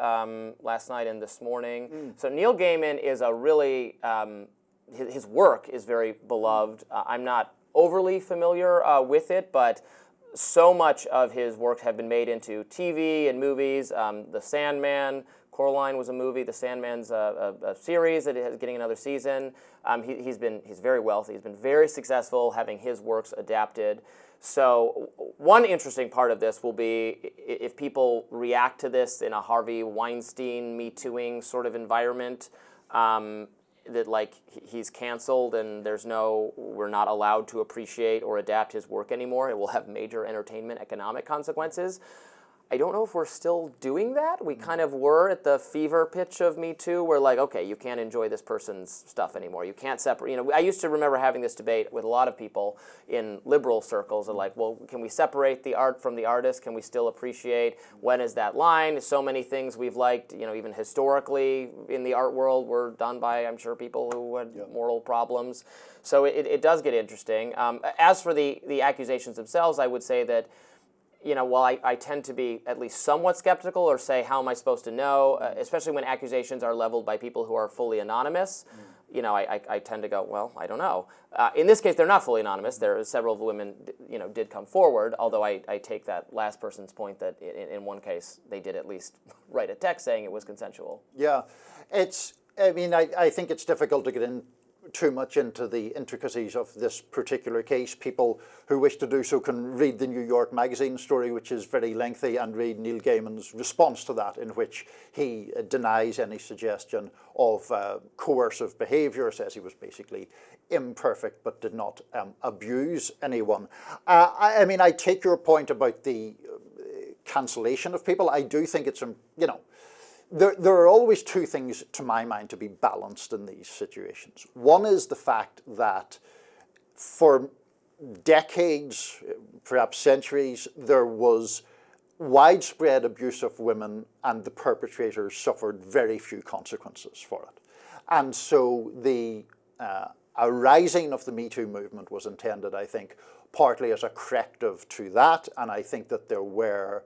S1: last night and this morning. So Neil Gaiman is a really, his work is very beloved. I'm not overly familiar with it, but so much of his work have been made into TV and movies. The Sandman, Coraline was a movie. The Sandman's a series that is getting another season. He's very wealthy. He's been very successful having his works adapted. So one interesting part of this will be if people react to this in a Harvey Weinstein Me-Tooing sort of environment, that like he's canceled and we're not allowed to appreciate or adapt his work anymore. It will have major entertainment economic consequences. I don't know if we're still doing that. We kind of were at the fever pitch of Me Too. We're like, okay, you can't enjoy this person's stuff anymore. You can't separate. You know, I used to remember having this debate with a lot of people in liberal circles. Of like, well, can we separate the art from the artist? Can we still appreciate? When is that line? So many things we've liked, you know, even historically in the art world, were done by, I'm sure, people who had moral problems. So it does get interesting. As for the accusations themselves, I would say that, you know, while I tend to be at least somewhat skeptical or say, how am I supposed to know, especially when accusations are leveled by people who are fully anonymous, you know, I tend to go, well, I don't know. In this case, they're not fully anonymous. There are several women, you know, did come forward, although I take that last person's point that in one case, they did at least write a text saying it was consensual.
S2: Yeah, I think it's difficult to get in too much into the intricacies of this particular case. People who wish to do so can read the New York Magazine story, which is very lengthy, and read Neil Gaiman's response to that, in which he denies any suggestion of coercive behavior, says he was basically imperfect but did not abuse anyone. I take your point about the cancellation of people. I do think it's, you know, there are always two things, to my mind, to be balanced in these situations. One is the fact that for decades, perhaps centuries, there was widespread abuse of women, and the perpetrators suffered very few consequences for it. And so the arising of the Me Too movement was intended, I think, partly as a corrective to that, and I think that there were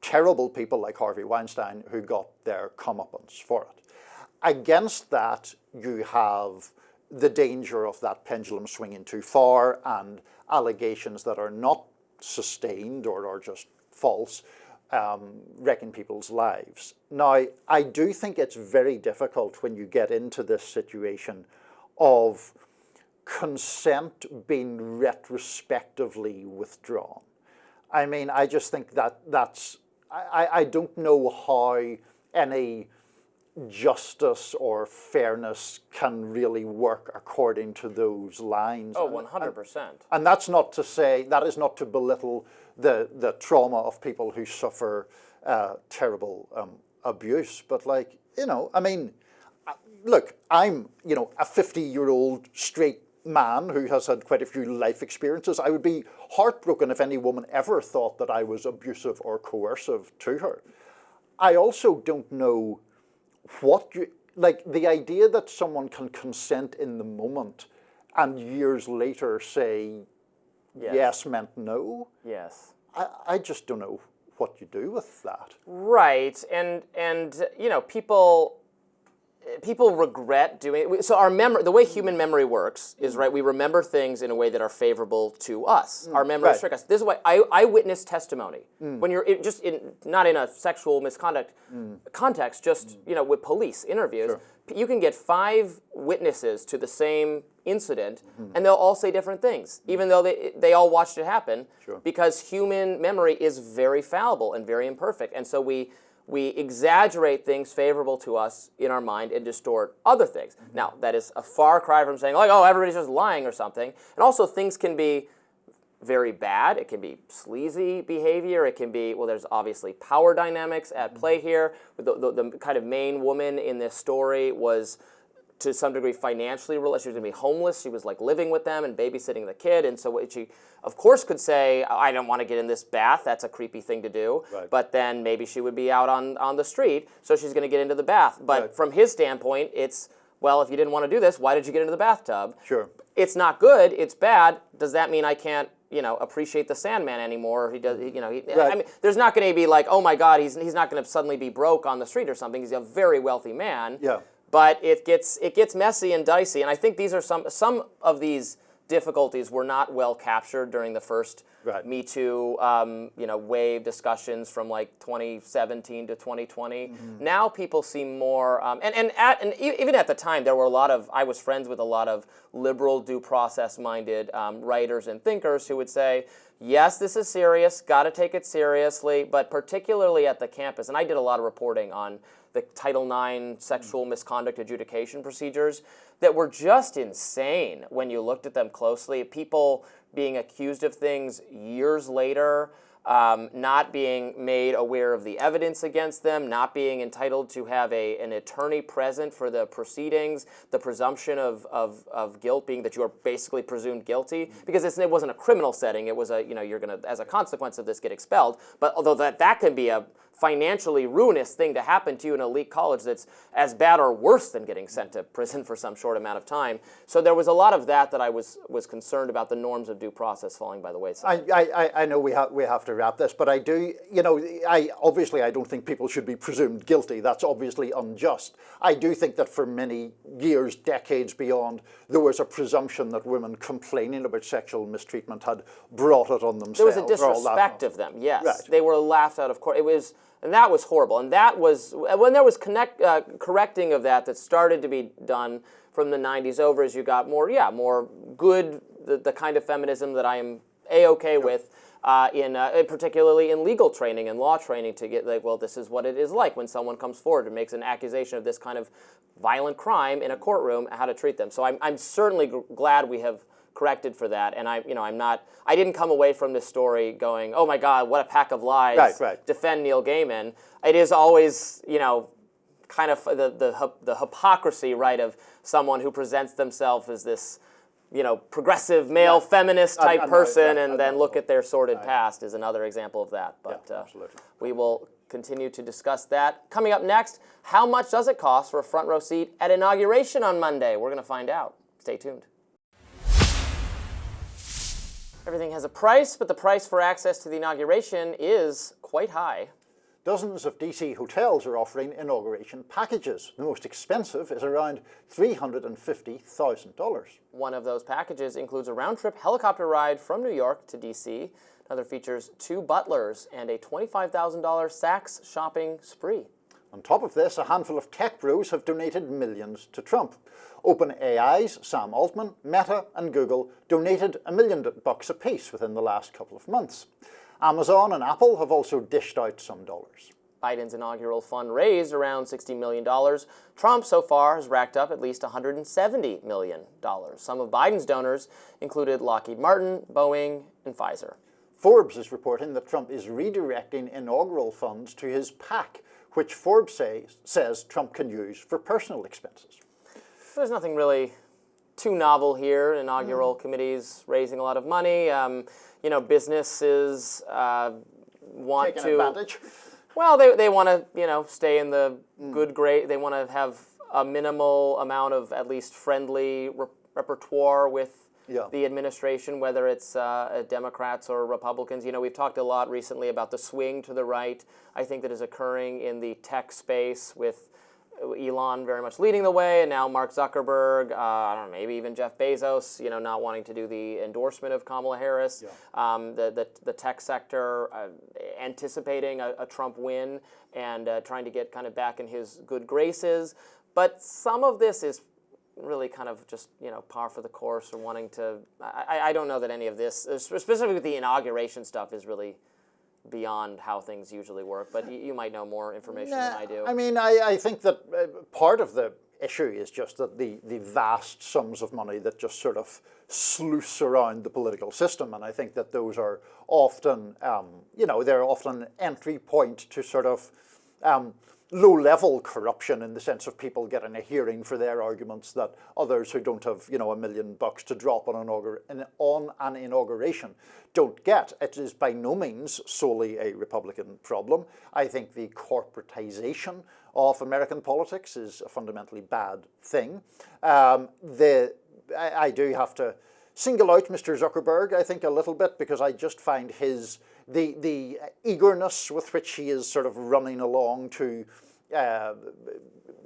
S2: terrible people like Harvey Weinstein who got their comeuppance for it. Against that, you have the danger of that pendulum swinging too far and allegations that are not sustained or are just false wrecking people's lives. Now, I do think it's very difficult when you get into this situation of consent being retrospectively withdrawn. I mean, I just think that's I don't know how any justice or fairness can really work according to those lines.
S1: Oh, 100%.
S2: And that's not to say, that is not to belittle the trauma of people who suffer terrible abuse. But like, you know, I mean, look, I'm, you know, a 50-year-old straight man who has had quite a few life experiences. I would be heartbroken if any woman ever thought that I was abusive or coercive to her. I also don't know what you, like the idea that someone can consent in the moment and years later say yes meant no.
S1: Yes.
S2: I just don't know what you do with that.
S1: Right, and you know, people regret doing it. So our memory, the way human memory works is, right, we remember things in a way that are favorable to us. Our memories trick us. This is why eyewitness testimony, when you're not in a sexual misconduct context, just, you know, with police interviews, you can get 5 witnesses to the same incident, and they'll all say different things, even though they all watched it happen, because human memory is very fallible and very imperfect. And so we exaggerate things favorable to us in our mind and distort other things. Now, that is a far cry from saying, like, oh, everybody's just lying or something. And also, things can be very bad. It can be sleazy behavior. It can be, well, there's obviously power dynamics at play here. The kind of main woman in this story was, to some degree, financially, she was going to be homeless. She was like living with them and babysitting the kid. And so she, of course, could say, I don't want to get in this bath. That's a creepy thing to do. Right. But then maybe she would be out on the street, so she's going to get into the bath. But from his standpoint, it's, well, if you didn't want to do this, why did you get into the bathtub?
S2: Sure.
S1: It's not good. It's bad. Does that mean I can't, you know, appreciate the Sandman anymore? He does, you know. I mean, there's not going to be like, oh my God, he's not going to suddenly be broke on the street or something. He's a very wealthy man. Yeah. But it gets messy and dicey, and I think these are some of these difficulties were not well captured during the first Me Too wave discussions from like 2017 to 2020. Now people seem more, and even at the time there were I was friends with a lot of liberal due process minded writers and thinkers who would say, yes, this is serious, got to take it seriously, but particularly at the campus, and I did a lot of reporting on the Title IX sexual misconduct adjudication procedures that were just insane when you looked at them closely. People being accused of things years later, not being made aware of the evidence against them, not being entitled to have an attorney present for the proceedings, the presumption of guilt being that you are basically presumed guilty, because it wasn't a criminal setting. It was you're going to, as a consequence of this, get expelled. But although that can be a financially ruinous thing to happen to you in an elite college that's as bad or worse than getting sent to prison for some short amount of time. So there was a lot of that I was concerned about the norms of due process falling by the wayside.
S2: I know we have to wrap this, but I do, I don't think people should be presumed guilty. That's obviously unjust. I do think that for many years, decades beyond, there was a presumption that women complaining about sexual mistreatment had brought it on themselves.
S1: There was a disrespect of them, yes.
S2: Right.
S1: They were laughed out of court. And that was horrible. And that was, when there was correcting of that started to be done from the 90s over, as you got more good, the kind of feminism that I am A-okay with, particularly in legal training and law training, to get this is what it is like when someone comes forward and makes an accusation of this kind of violent crime in a courtroom, how to treat them. So I'm certainly glad we have corrected for that, and I didn't come away from this story going, oh my God, what a pack of lies,
S2: right.
S1: Defend Neil Gaiman. It is always, kind of the hypocrisy, right, of someone who presents themselves as this, progressive male feminist type person, and then look at their sordid past is another example of that. But we will continue to discuss that. Coming up next, how much does it cost for a front row seat at Inauguration on Monday? We're going to find out. Stay tuned. Everything has a price, but the price for access to the inauguration is quite high.
S2: Dozens of DC hotels are offering inauguration packages. The most expensive is around $350,000.
S1: One of those packages includes a round-trip helicopter ride from New York to DC. Another features 2 butlers and a $25,000 Saks shopping spree.
S2: On top of this, a handful of tech bros have donated millions to Trump. OpenAI's Sam Altman, Meta, and Google donated $1 million apiece within the last couple of months. Amazon and Apple have also dished out some dollars.
S1: Biden's inaugural fund raised around $60 million. Trump so far has racked up at least $170 million. Some of Biden's donors included Lockheed Martin, Boeing, and Pfizer.
S2: Forbes is reporting that Trump is redirecting inaugural funds to his PAC, which Forbes says Trump can use for personal expenses.
S1: There's nothing really too novel here. Inaugural committees raising a lot of money. Businesses want
S2: Taking advantage.
S1: Well, they want to, stay in the good grade. They want to have a minimal amount of at least friendly repertoire with the administration, whether it's Democrats or Republicans. We've talked a lot recently about the swing to the right. I think that is occurring in the tech space with Elon very much leading the way, and now Mark Zuckerberg, maybe even Jeff Bezos, not wanting to do the endorsement of Kamala Harris. The tech sector anticipating a Trump win and trying to get kind of back in his good graces. But some of this is really kind of just, par for the course, or wanting to, I don't know that any of this, specifically with the inauguration stuff, is really beyond how things usually work, but you might know more information than I do.
S2: I mean, I think that part of the issue is just that the vast sums of money that just sort of sluice around the political system, and I think that those are often, they're often an entry point to sort of low-level corruption, in the sense of people getting a hearing for their arguments that others who don't have, $1 million to drop on an inauguration don't get. It is by no means solely a Republican problem. I think the corporatization of American politics is a fundamentally bad thing. I do have to single out Mr. Zuckerberg, I think, a little bit, because I just find the eagerness with which he is sort of running along to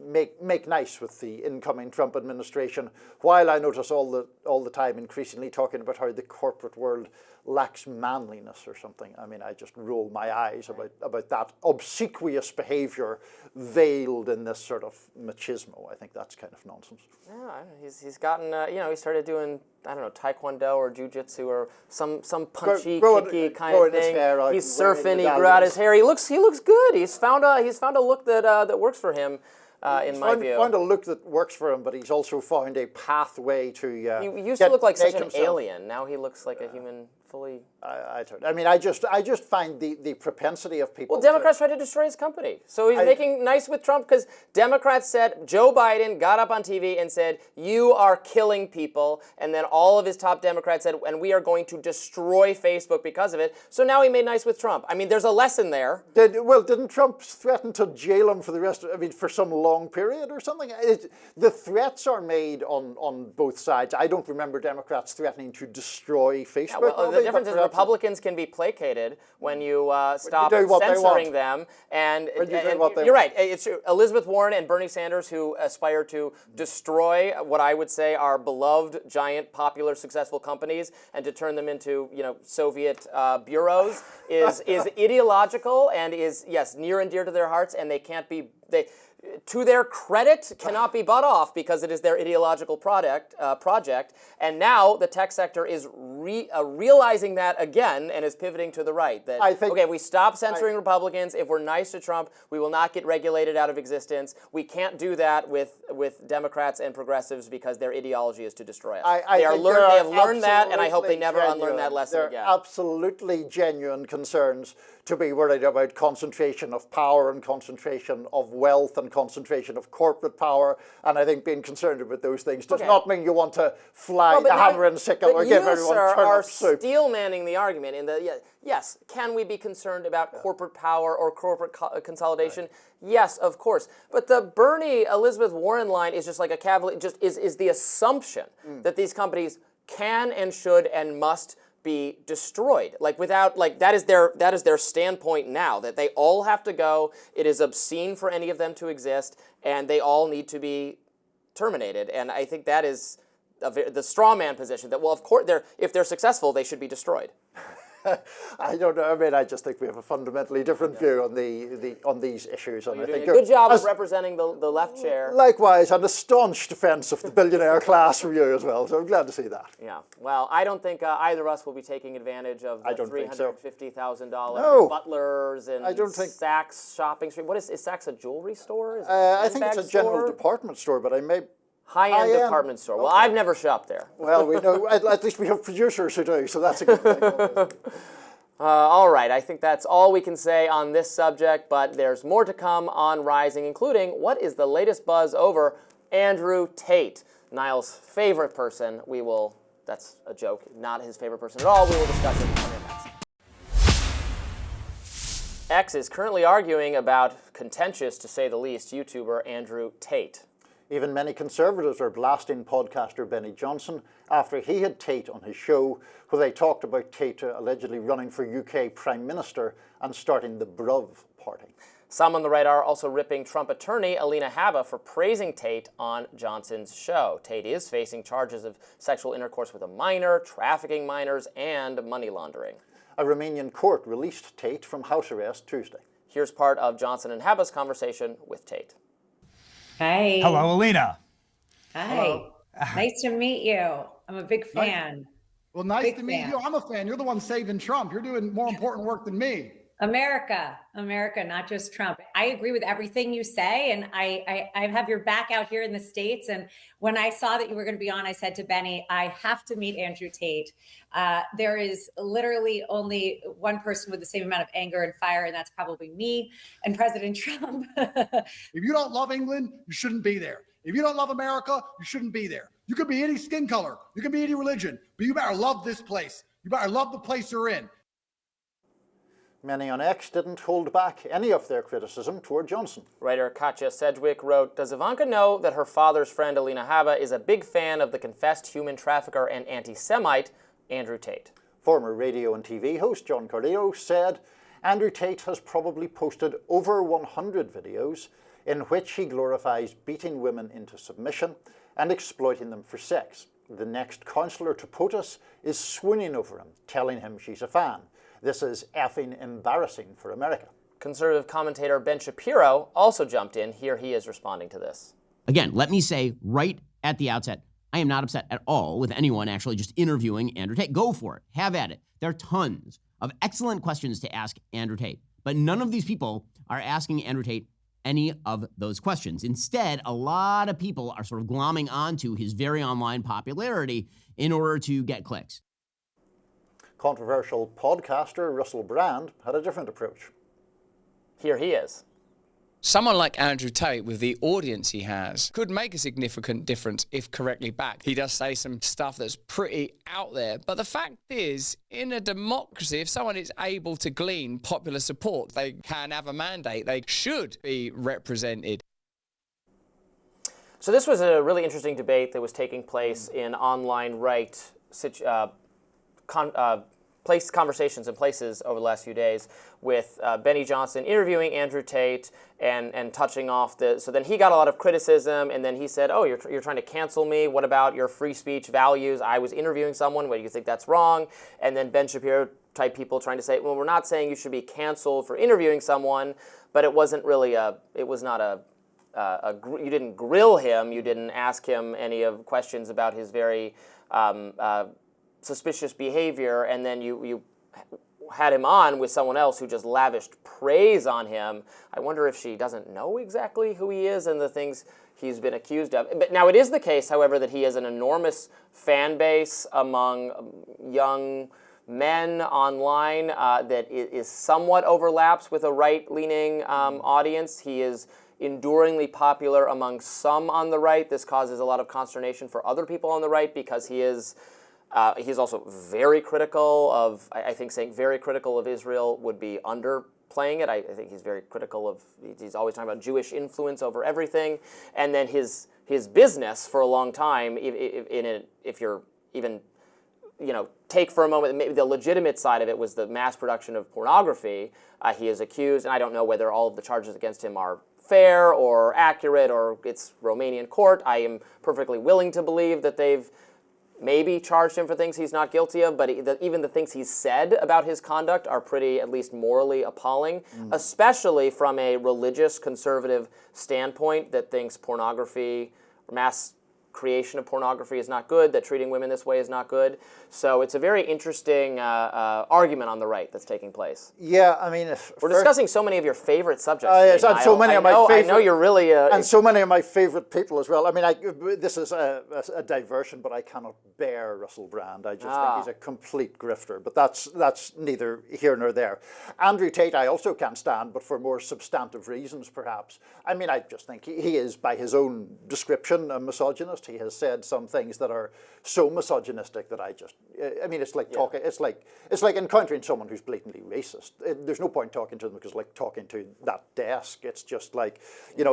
S2: make nice with the incoming Trump administration, while I notice all the time increasingly talking about how the corporate world lacks manliness or something. I mean, I just roll my eyes about that obsequious behavior veiled in this sort of machismo. I think that's kind of nonsense.
S1: Yeah, he's gotten, he started doing, taekwondo or jujitsu or some punchy, kicky kind of thing. He's surfing, he grew out his hair. He looks good. He's found a look that works for him. In my view,
S2: found a look that works for him, but he's also found a pathway to.
S1: He used to look like such an alien. Now he looks like a human fully...
S2: I just find the propensity of people...
S1: Well, Democrats tried to destroy his company. So he's making nice with Trump because Democrats said, Joe Biden got up on TV and said, you are killing people. And then all of his top Democrats said, and we are going to destroy Facebook because of it. So now he made nice with Trump. I mean, there's a lesson there.
S2: Didn't Trump threaten to jail him for the rest of, for some long period or something? The threats are made on both sides. I don't remember Democrats threatening to destroy Facebook.
S1: Yeah, well, the difference is Republicans can be placated when you stop censoring them. And you're right. It's Elizabeth Warren and Bernie Sanders who aspire to destroy what I would say are beloved, giant, popular, successful companies and to turn them into, Soviet bureaus is ideological and is, yes, near and dear to their hearts, and they can't be... to their credit, cannot be bought off because it is their ideological project. And now the tech sector is realizing that again and is pivoting to the right. That, if we stop censoring Republicans, if we're nice to Trump, we will not get regulated out of existence. We can't do that with Democrats and progressives because their ideology is to destroy us. They have learned that, and I hope they never unlearn that lesson again.
S2: There are absolutely genuine concerns to be worried about concentration of power and concentration of wealth and concentration of corporate power. And I think being concerned about those things does not mean you want to fly the hammer and sickle or give everyone turnip soup.
S1: You, sir, are steel-manning the argument in the, yes, can we be concerned about corporate power or corporate consolidation? Right. Yes, of course. But the Bernie-Elizabeth Warren line is just like a cavalier, just is the assumption that these companies can and should and must be destroyed. That is their standpoint now, that they all have to go. It is obscene for any of them to exist, and they all need to be terminated. And I think that is the straw man position that, well, of course, if they're successful, they should be destroyed.
S2: I don't know. I mean, I just think we have a fundamentally different view on these issues.
S1: Well, and you're doing a good job of representing the left chair.
S2: Likewise, and a staunch defense of the billionaire class from you as well. So I'm glad to see that.
S1: Yeah. Well, I don't think either of us will be taking advantage of the $350,000 butlers and Saks shopping street. What is Saks, a jewelry store?
S2: I think it's a general department store, but I may.
S1: High-end department store. Well, I've never shopped there.
S2: Well, we know. At least we have producers who do, so that's a good thing.
S1: All right, I think that's all we can say on this subject, but there's more to come on Rising, including what is the latest buzz over Andrew Tate, Niall's favorite person. That's a joke, not his favorite person at all. We will discuss it on next. X is currently arguing about contentious, to say the least, YouTuber Andrew Tate.
S2: Even many conservatives are blasting podcaster Benny Johnson after he had Tate on his show, where they talked about Tate allegedly running for UK Prime Minister and starting the Bruv Party.
S1: Some on the right are also ripping Trump attorney Alina Habba for praising Tate on Johnson's show. Tate is facing charges of sexual intercourse with a minor, trafficking minors, and money laundering.
S2: A Romanian court released Tate from house arrest Tuesday.
S1: Here's part of Johnson and Habba's conversation with Tate.
S12: Hey.
S13: Hello, Alina.
S12: Hi. Hello. Nice to meet you. I'm a big fan.
S13: Well, nice to meet you. I'm a fan. You're the one saving Trump. You're doing more important work than me.
S12: America, not just Trump. I agree with everything you say, and I have your back out here in the States. And when I saw that you were going to be on, I said to Benny, I have to meet Andrew Tate. There is literally only one person with the same amount of anger and fire, and that's probably me and President Trump.
S13: If you don't love England, you shouldn't be there. If you don't love America, you shouldn't be there. You could be any skin color. You can be any religion, but you better love this place. You better love the place you're in.
S2: Many on X didn't hold back any of their criticism toward Johnson.
S1: Writer Katja Sedgwick wrote, does Ivanka know that her father's friend Alina Habba is a big fan of the confessed human trafficker and anti-Semite Andrew Tate?
S2: Former radio and TV host John Carleo said Andrew Tate has probably posted over 100 videos in which he glorifies beating women into submission and exploiting them for sex. The next counsellor to POTUS is swooning over him, telling him she's a fan. This is effing embarrassing for America.
S1: Conservative commentator Ben Shapiro also jumped in. Here he is responding to this.
S14: Again, let me say right at the outset, I am not upset at all with anyone actually just interviewing Andrew Tate. Go for it. Have at it. There are tons of excellent questions to ask Andrew Tate, but none of these people are asking Andrew Tate any of those questions. Instead, a lot of people are sort of glomming onto his very online popularity in order to get clicks.
S2: Controversial podcaster Russell Brand had a different approach.
S1: Here he is.
S15: Someone like Andrew Tate, with the audience he has, could make a significant difference if correctly backed. He does say some stuff that's pretty out there. But the fact is, in a democracy, if someone is able to glean popular support, they can have a mandate. They should be represented.
S1: So this was a really interesting debate that was taking place in online right conversations and places over the last few days, with Benny Johnson interviewing Andrew Tate and touching off the. So then he got a lot of criticism, and then he said, "Oh, you're trying to cancel me. What about your free speech values? I was interviewing someone. What do you think that's wrong?" And then Ben Shapiro type people trying to say, "Well, we're not saying you should be canceled for interviewing someone, but it wasn't really you didn't grill him. You didn't ask him any of questions about his very suspicious behavior, and then you had him on with someone else who just lavished praise on him." I wonder if she doesn't know exactly who he is and the things he's been accused of. But now it is the case, however, that he has an enormous fan base among young men online that is somewhat overlaps with a right-leaning audience. He is enduringly popular among some on the right. This causes a lot of consternation for other people on the right because he's also very critical of, I think saying very critical of Israel would be underplaying it. I think he's very critical of, he's always talking about Jewish influence over everything. And then his business for a long time, if you're even, take for a moment, maybe the legitimate side of it was the mass production of pornography. He is accused, and I don't know whether all of the charges against him are fair or accurate or it's Romanian court. I am perfectly willing to believe that they've maybe charged him for things he's not guilty of, but even the things he's said about his conduct are pretty, at least morally, appalling, especially from a religious conservative standpoint that thinks pornography, mass creation of pornography is not good, that treating women this way is not good. So it's a very interesting argument on the right that's taking place.
S2: Yeah, I mean,
S1: we're discussing so many of your favorite subjects.
S2: Yes, and so many of my favorite.
S1: I know you're really,
S2: and so many of my favorite people as well. I mean, this is a diversion, but I cannot bear Russell Brand. I just think he's a complete grifter. But that's neither here nor there. Andrew Tate, I also can't stand, but for more substantive reasons, perhaps. I mean, I just think he is, by his own description, a misogynist. He has said some things that are so misogynistic that it's like talking. It's like encountering someone who's blatantly racist. There's no point talking to them because, like, talking to that desk. It's just like,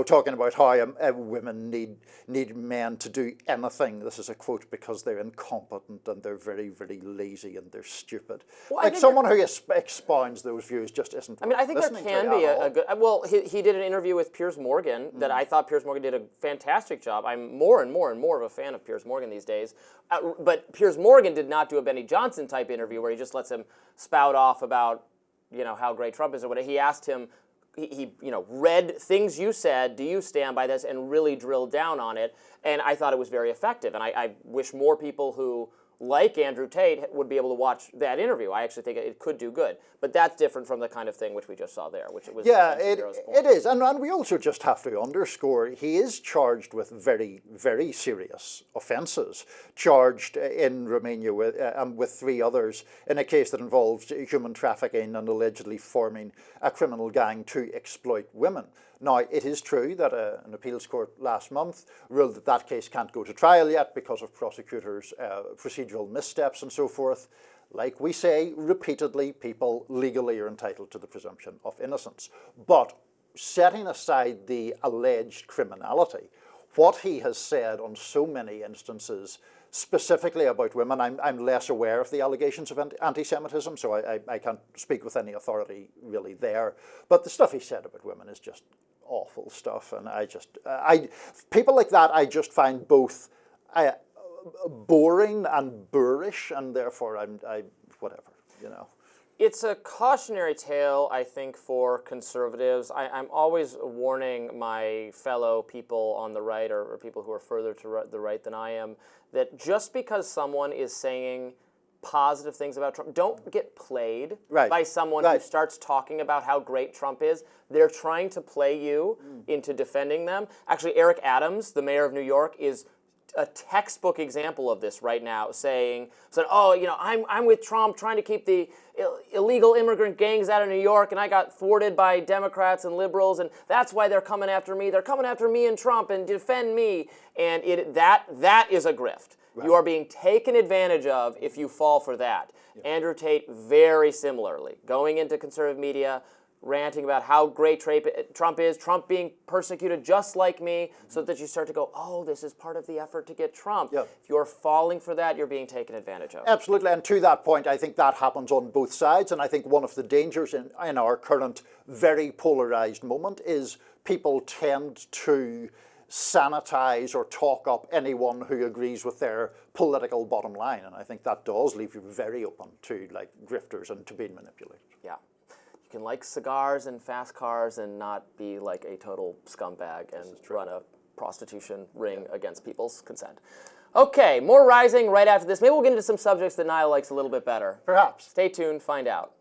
S2: talking about how women need men to do anything. This is a quote, because they're incompetent and they're very, very lazy and they're stupid. Well, like someone who expounds those views just isn't.
S1: I mean, I think there can be a good. Well, he did an interview with Piers Morgan that I thought Piers Morgan did a fantastic job. I'm more and more of a fan of Piers Morgan these days. But Piers Morgan did not do a Benny Johnson type interview where he just lets him spout off about, how great Trump is or whatever. He asked him, he read things you said, do you stand by this, and really drilled down on it. And I thought it was very effective. And I wish more people who, like Andrew Tate, would be able to watch that interview. I actually think it could do good. But that's different from the kind of thing which we just saw there, which it was.
S2: Yeah, it is. And we also just have to underscore, he is charged with very, very serious offences, charged in Romania with 3 others in a case that involves human trafficking and allegedly forming a criminal gang to exploit women. Now, it is true that an appeals court last month ruled that case can't go to trial yet because of prosecutors' procedural missteps and so forth. Like we say repeatedly, people legally are entitled to the presumption of innocence. But setting aside the alleged criminality, what he has said on so many instances, specifically about women, I'm less aware of the allegations of anti-Semitism, so I can't speak with any authority really there. But the stuff he said about women is just awful stuff, and people like that I just find both boring and boorish, and therefore I whatever.
S1: It's a cautionary tale, I think, for conservatives. I'm always warning my fellow people on the right or people who are further to the right than I am that just because someone is saying positive things about Trump, don't get played by someone who starts talking about how great Trump is. They're trying to play you into defending them. Actually, Eric Adams, the mayor of New York, is a textbook example of this right now, saying, oh, you know, I'm with Trump trying to keep the illegal immigrant gangs out of New York, and I got thwarted by Democrats and liberals, and that's why they're coming after me. They're coming after me and Trump and defend me. And that is a grift. Right. You are being taken advantage of if you fall for that. Yeah. Andrew Tate, very similarly, going into conservative media, ranting about how great Trump is, Trump being persecuted just like me, so that you start to go, oh, this is part of the effort to get Trump. Yep. If you're falling for that, you're being taken advantage of.
S2: Absolutely, and to that point, I think that happens on both sides, and I think one of the dangers in our current very polarized moment is people tend to sanitize or talk up anyone who agrees with their political bottom line, and I think that does leave you very open to like grifters and to being manipulated.
S1: Yeah. Can like cigars and fast cars and not be like a total scumbag and run a prostitution ring against people's consent. Okay, more Rising right after this. Maybe we'll get into some subjects that Niall likes a little bit better.
S2: Perhaps.
S1: Stay tuned, find out.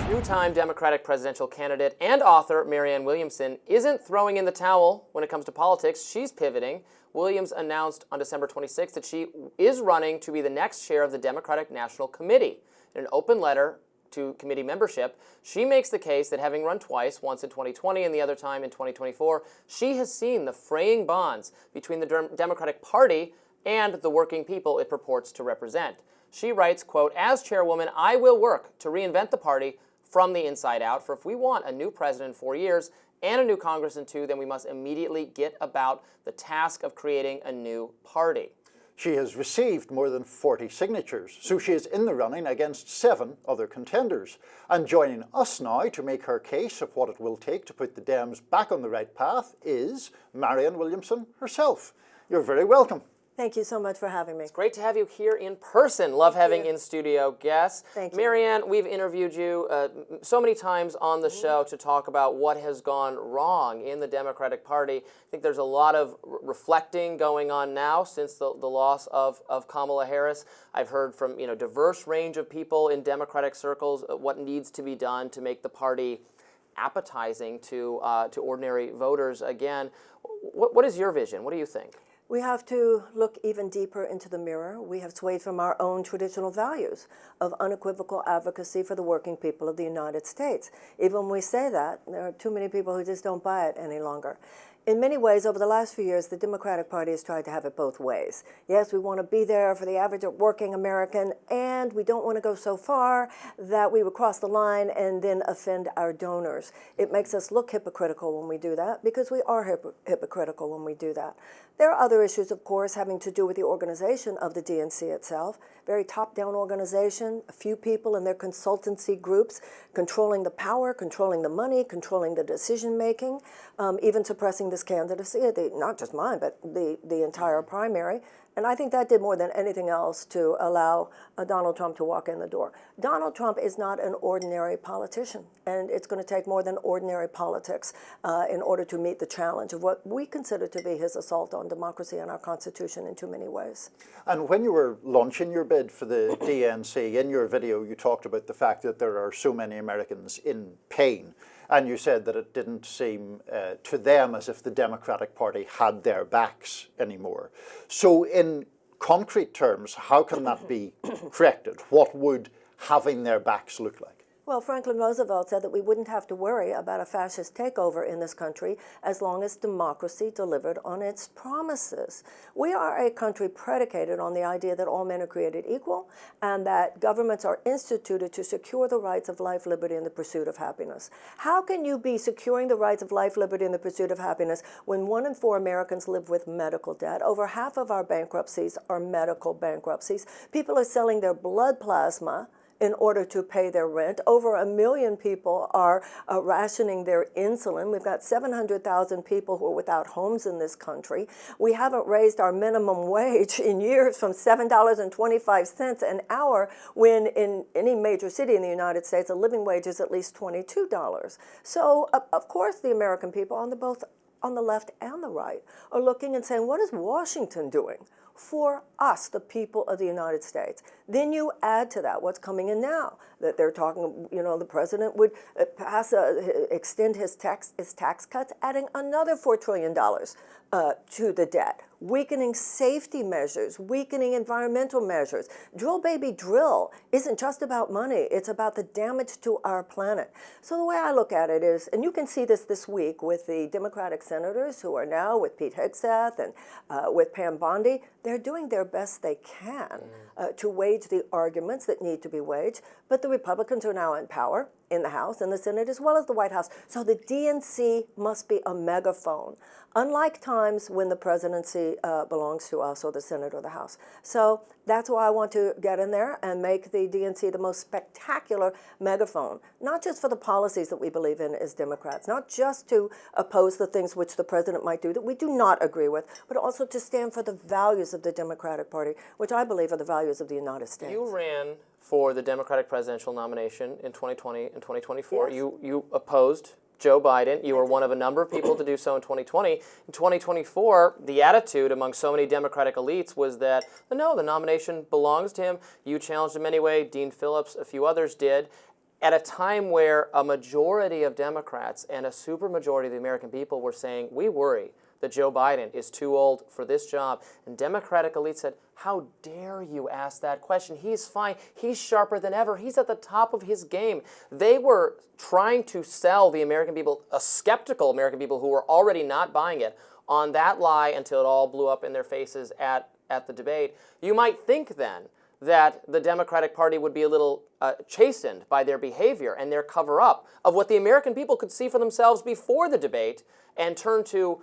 S1: Two-time Democratic presidential candidate and author Marianne Williamson isn't throwing in the towel when it comes to politics. She's pivoting. Williams announced on December 26th that she is running to be the next chair of the Democratic National Committee. In an open letter to committee membership, she makes the case that having run twice, once in 2020 and the other time in 2024, she has seen the fraying bonds between the Democratic Party and the working people it purports to represent. She writes, quote, "As chairwoman, I will work to reinvent the party from the inside out, for if we want a new president in 4 years and a new Congress in 2, then we must immediately get about the task of creating a new party."
S2: She has received more than 40 signatures, so she is in the running against 7 other contenders. And joining us now to make her case of what it will take to put the Dems back on the right path is Marianne Williamson herself. You're very welcome.
S16: Thank you so much for having me.
S1: It's great to have you here in person. Love having in-studio guests.
S16: Thank you.
S1: Marianne, we've interviewed you so many times on the show to talk about what has gone wrong in the Democratic Party. I think there's a lot of reflecting going on now since the loss of Kamala Harris. I've heard from diverse range of people in Democratic circles what needs to be done to make the party appetizing to ordinary voters again. What is your vision? What do you think?
S16: We have to look even deeper into the mirror. We have swayed from our own traditional values of unequivocal advocacy for the working people of the United States. Even when we say that, there are too many people who just don't buy it any longer. In many ways, over the last few years, the Democratic Party has tried to have it both ways. Yes, we want to be there for the average working American, and we don't want to go so far that we would cross the line and then offend our donors. It makes us look hypocritical when we do that, because we are hypocritical when we do that. There are other issues, of course, having to do with the organization of the D.N.C. itself. Very top-down organization, a few people in their consultancy groups controlling the power, controlling the money, controlling the decision-making, even suppressing this candidacy, not just mine, but the entire primary. And I think that did more than anything else to allow Donald Trump to walk in the door. Donald Trump is not an ordinary politician, and it's going to take more than ordinary politics in order to meet the challenge of what we consider to be his assault on democracy and our Constitution in too many ways.
S2: And when you were launching your bid for the D.N.C., in your video you talked about the fact that there are so many Americans in pain. And you said that it didn't seem to them as if the Democratic Party had their backs anymore. So in concrete terms, how can that be corrected? What would having their backs look like?
S16: Well, Franklin Roosevelt said that we wouldn't have to worry about a fascist takeover in this country as long as democracy delivered on its promises. We are a country predicated on the idea that all men are created equal and that governments are instituted to secure the rights of life, liberty, and the pursuit of happiness. How can you be securing the rights of life, liberty, and the pursuit of happiness when 1 in 4 Americans live with medical debt? Over half of our bankruptcies are medical bankruptcies. People are selling their blood plasma in order to pay their rent. Over 1 million people are rationing their insulin. We've got 700,000 people who are without homes in this country. We haven't raised our minimum wage in years from $7.25 an hour, when in any major city in the United States, a living wage is at least $22. So, of course, the American people on the left and the right are looking and saying, what is Washington doing for us, the people of the United States. Then you add to that what's coming in now, that they're talking, the president would extend his tax cuts, adding another $4 trillion to the debt, weakening safety measures, weakening environmental measures. Drill, baby, drill isn't just about money. It's about the damage to our planet. So the way I look at it is, and you can see this week with the Democratic senators who are now with Pete Hegseth and with Pam Bondi, they're doing their best they can to wage the arguments that need to be waged. But the Republicans are now in power in the House and the Senate as well as the White House. So the DNC must be a megaphone, unlike times when the presidency belongs to us or the Senate or the House. So that's why I want to get in there and make the DNC the most spectacular megaphone, not just for the policies that we believe in as Democrats, not just to oppose the things which the president might do that we do not agree with, but also to stand for the values of the Democratic Party, which I believe are the values of the United States.
S1: You ran for the Democratic presidential nomination in 2020 and 2024. Yes. You opposed Joe Biden. You were one of a number of people to do so in 2020. In 2024, the attitude among so many Democratic elites was that, no, the nomination belongs to him. You challenged him anyway. Dean Phillips, a few others did. At a time where a majority of Democrats and a supermajority of the American people were saying, we worry that Joe Biden is too old for this job. And Democratic elites said, how dare you ask that question? He's fine. He's sharper than ever. He's at the top of his game. They were trying to sell the American people, a skeptical American people who were already not buying it, on that lie until it all blew up in their faces at the debate. You might think then that the Democratic Party would be a little chastened by their behavior and their cover-up of what the American people could see for themselves before the debate and turn to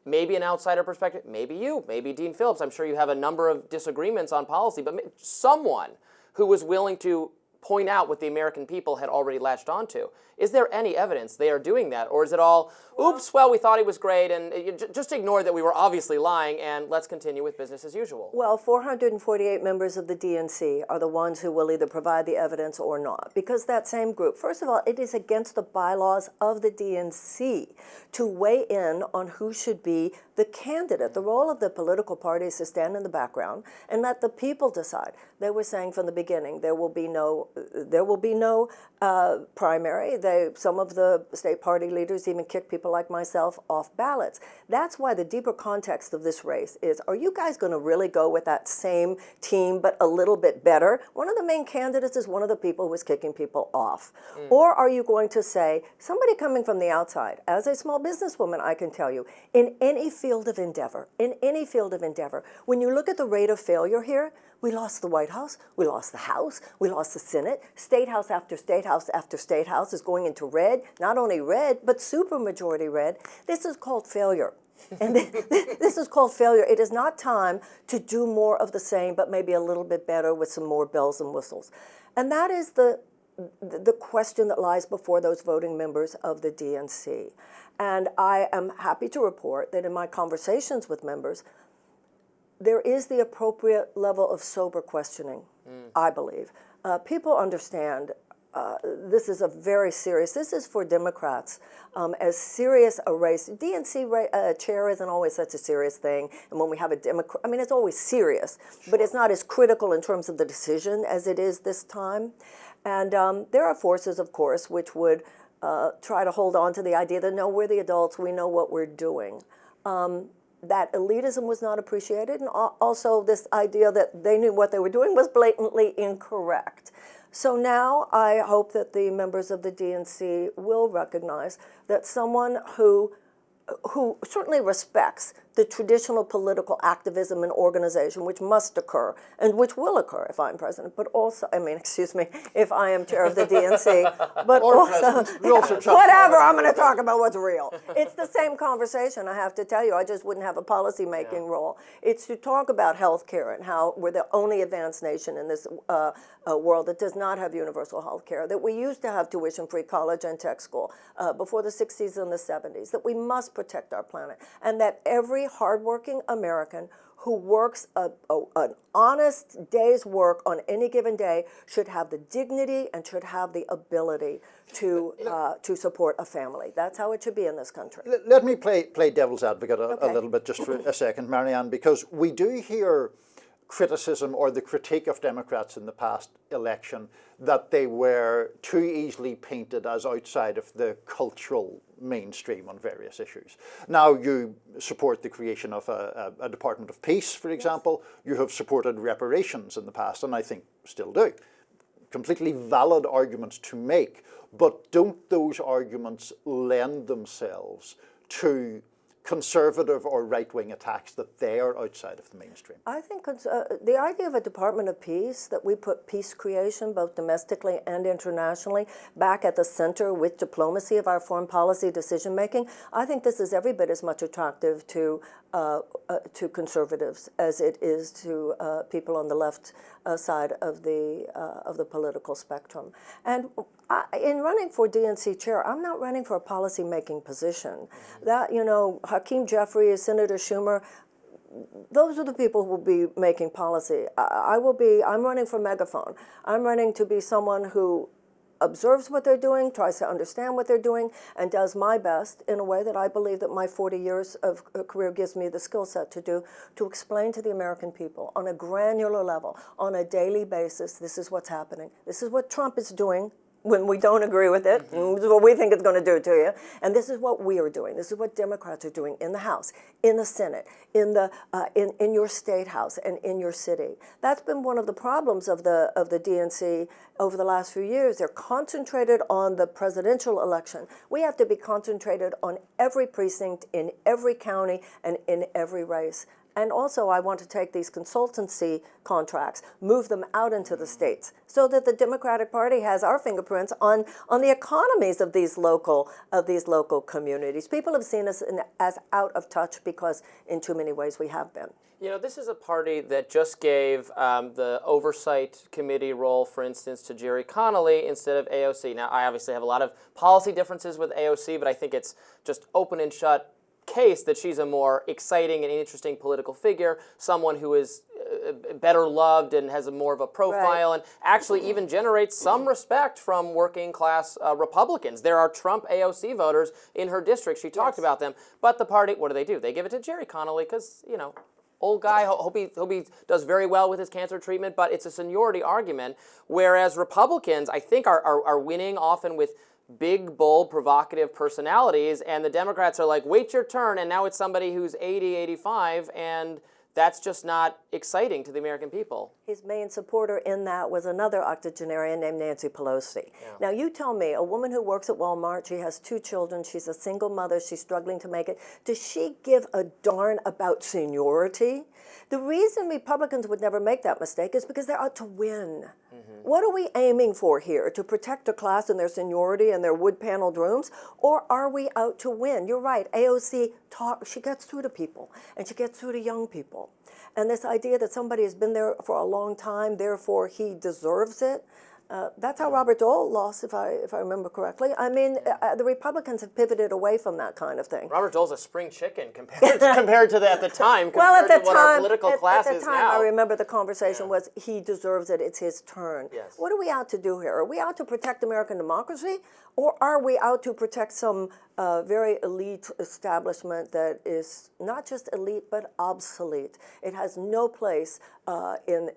S1: maybe an outsider perspective, maybe you, maybe Dean Phillips. I'm sure you have a number of disagreements on policy, but someone who was willing to point out what the American people had already latched onto. Is there any evidence they are doing that? Or is it all, oops, well, we thought he was great, and just ignore that we were obviously lying, and let's continue with business as usual?
S16: Well, 448 members of the DNC are the ones who will either provide the evidence or not, because that same group, first of all, it is against the bylaws of the DNC to weigh in on who should be the candidate. The role of the political party is to stand in the background and let the people decide. They were saying from the beginning there will be no primary. Some of the state party leaders even kicked people like myself off ballots. That's why the deeper context of this race is, are you guys going to really go with that same team but a little bit better? One of the main candidates is one of the people who was kicking people off. Or are you going to say, somebody coming from the outside, as a small businesswoman, I can tell you, in any field of endeavor, when you look at the rate of failure here, we lost the White House, we lost the House, we lost the Senate. State House after State House after State House is going into red, not only red, but supermajority red. This is called failure. And this is called failure. It is not time to do more of the same, but maybe a little bit better with some more bells and whistles. And that is the question that lies before those voting members of the DNC. And I am happy to report that in my conversations with members, there is the appropriate level of sober questioning, I believe. People understand this is this is for Democrats, as serious a race. DNC chair isn't always such a serious thing. And when we have a Democrat, I mean, it's always serious, but it's not as critical in terms of the decision as it is this time. And there are forces, of course, which would try to hold on to the idea that, no, we're the adults, we know what we're doing. That elitism was not appreciated, and also this idea that they knew what they were doing was blatantly incorrect. So now I hope that the members of the DNC will recognize that someone who certainly respects the traditional political activism and organization, which must occur, and which will occur if I'm president, but also, if I am chair of the DNC, but also, whatever, I'm going to talk about what's real. It's the same conversation, I have to tell you. I just wouldn't have a policy-making role. It's to talk about health care and how we're the only advanced nation in this world that does not have universal health care, that we used to have tuition-free college and tech school before the 60s and the 70s, that we must protect our planet, and that every hardworking American who works an honest day's work on any given day should have the dignity and should have the ability to support a family. That's how it should be in this country.
S2: Let me play devil's advocate a little bit just for a second, Marianne, because we do hear criticism or the critique of Democrats in the past election that they were too easily painted as outside of the cultural mainstream on various issues. Now you support the creation of a Department of Peace, for example. You have supported reparations in the past, and I think still do. Completely valid arguments to make, but don't those arguments lend themselves to conservative or right-wing attacks that they are outside of the mainstream?
S16: I think the idea of a Department of Peace, that we put peace creation, both domestically and internationally, back at the center with diplomacy of our foreign policy decision-making, I think this is every bit as much attractive to conservatives as it is to people on the left side of the political spectrum. And in running for D.N.C. chair, I'm not running for a policy-making position. That, you know, Hakeem Jeffries, Senator Schumer, those are the people who will be making policy. I'm running for megaphone. I'm running to be someone who observes what they're doing, tries to understand what they're doing, and does my best in a way that I believe that my 40 years of career gives me the skill set to do, to explain to the American people on a granular level, on a daily basis, this is what's happening. This is what Trump is doing when we don't agree with it. This is what we think it's going to do to you. And this is what we are doing. This is what Democrats are doing in the House, in the Senate, in your state house, and in your city. That's been one of the problems of the DNC over the last few years. They're concentrated on the presidential election. We have to be concentrated on every precinct, in every county, and in every race. And also, I want to take these consultancy contracts, move them out into the states, so that the Democratic Party has our fingerprints on the economies of these local communities. People have seen us as out of touch because, in too many ways, we have been.
S1: You know, this is a party that just gave the oversight committee role, for instance, to Jerry Connolly instead of AOC. Now, I obviously have a lot of policy differences with AOC, but I think it's just open and shut case that she's a more exciting and interesting political figure, someone who is better loved and has more of a profile, and actually even generates some respect from working class Republicans. There are Trump AOC voters in her district. She talked about them, but the party, what do? They give it to Jerry Connolly because, you know, old guy, hope he does very well with his cancer treatment, but it's a seniority argument, whereas Republicans, I think, are winning often with big, bold, provocative personalities, and the Democrats are like, wait your turn, and now it's somebody who's 80, 85, and that's just not exciting to the American people.
S16: His main supporter in that was another octogenarian named Nancy Pelosi. Yeah. Now, you tell me, a woman who works at Walmart, she has 2 children, she's a single mother, she's struggling to make it. Does she give a darn about seniority? The reason Republicans would never make that mistake is because they're out to win. What are we aiming for here? To protect a class and their seniority and their wood-paneled rooms? Or are we out to win? You're right, AOC, she gets through to people, and she gets through to young people. And this idea that somebody has been there for a long time, therefore he deserves it, that's how Robert Dole lost, if I remember correctly. I mean, the Republicans have pivoted away from that kind of thing.
S1: Robert Dole's a spring chicken compared to the, at the time.
S16: Well, at the
S1: to what
S16: time,
S1: our political class
S16: at the
S1: is
S16: time,
S1: now.
S16: I remember the conversation was, he deserves it. It's his turn.
S1: Yes.
S16: What are we out to do here? Are we out to protect American democracy, or are we out to protect some very elite establishment that is not just elite but obsolete? It has no place in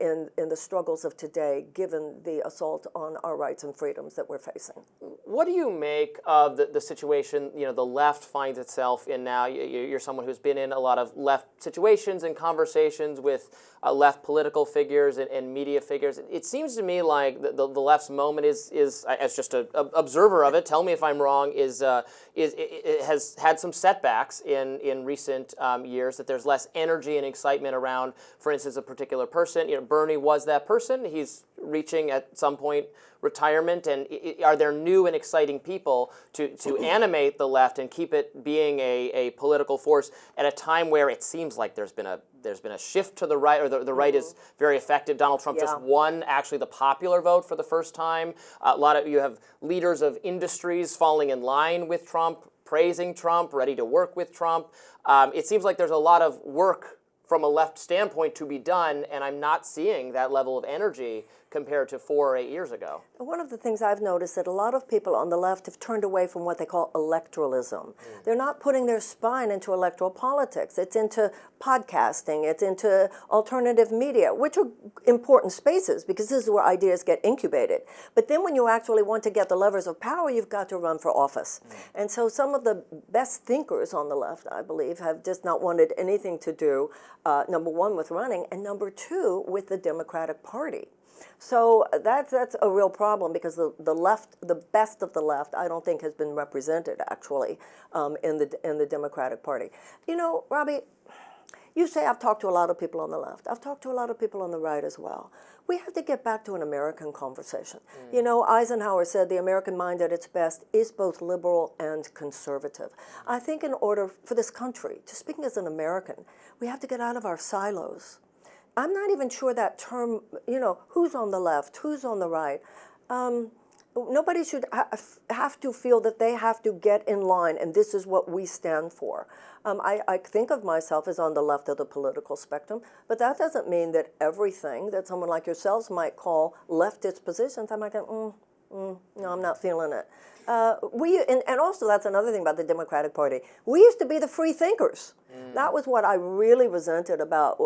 S16: the struggles of today, given the assault on our rights and freedoms that we're facing.
S1: What do you make of the situation, you know, the left finds itself in now? You're someone who's been in a lot of left situations and conversations with left political figures and media figures. It seems to me like the left's moment is as just an observer of it, tell me if I'm wrong, it has had some setbacks in recent years, that there's less energy and excitement around, for instance, a particular person. You know, Bernie was that person. He's reaching at some point retirement, and are there new and exciting people to animate the left and keep it being a political force at a time where it seems like there's been a shift to the right, or the right is very effective. Donald Trump just won actually the popular vote for the first time. You have leaders of industries falling in line with Trump, praising Trump, ready to work with Trump. It seems like there's a lot of work from a left standpoint to be done, and I'm not seeing that level of energy compared to 4 or 8 years ago.
S16: One of the things I've noticed that a lot of people on the left have turned away from what they call electoralism. They're not putting their spine into electoral politics. It's into podcasting. It's into alternative media, which are important spaces because this is where ideas get incubated. But then when you actually want to get the levers of power, you've got to run for office. And so some of the best thinkers on the left, I believe, have just not wanted anything to do, number one, with running, and number two, with the Democratic Party. So that's a real problem because the left, the best of the left, I don't think has been represented actually in the Democratic Party. You know, Robby, you say I've talked to a lot of people on the left. I've talked to a lot of people on the right as well. We have to get back to an American conversation. You know, Eisenhower said the American mind at its best is both liberal and conservative. I think in order for this country, just speaking as an American, we have to get out of our silos. I'm not even sure that term, you know, who's on the left, who's on the right. Nobody should have to feel that they have to get in line and this is what we stand for. I think of myself as on the left of the political spectrum, but that doesn't mean that everything that someone like yourselves might call leftist positions, I might go, no, I'm not feeling it. And also that's another thing about the Democratic Party. We used to be the free thinkers. That was what I really resented about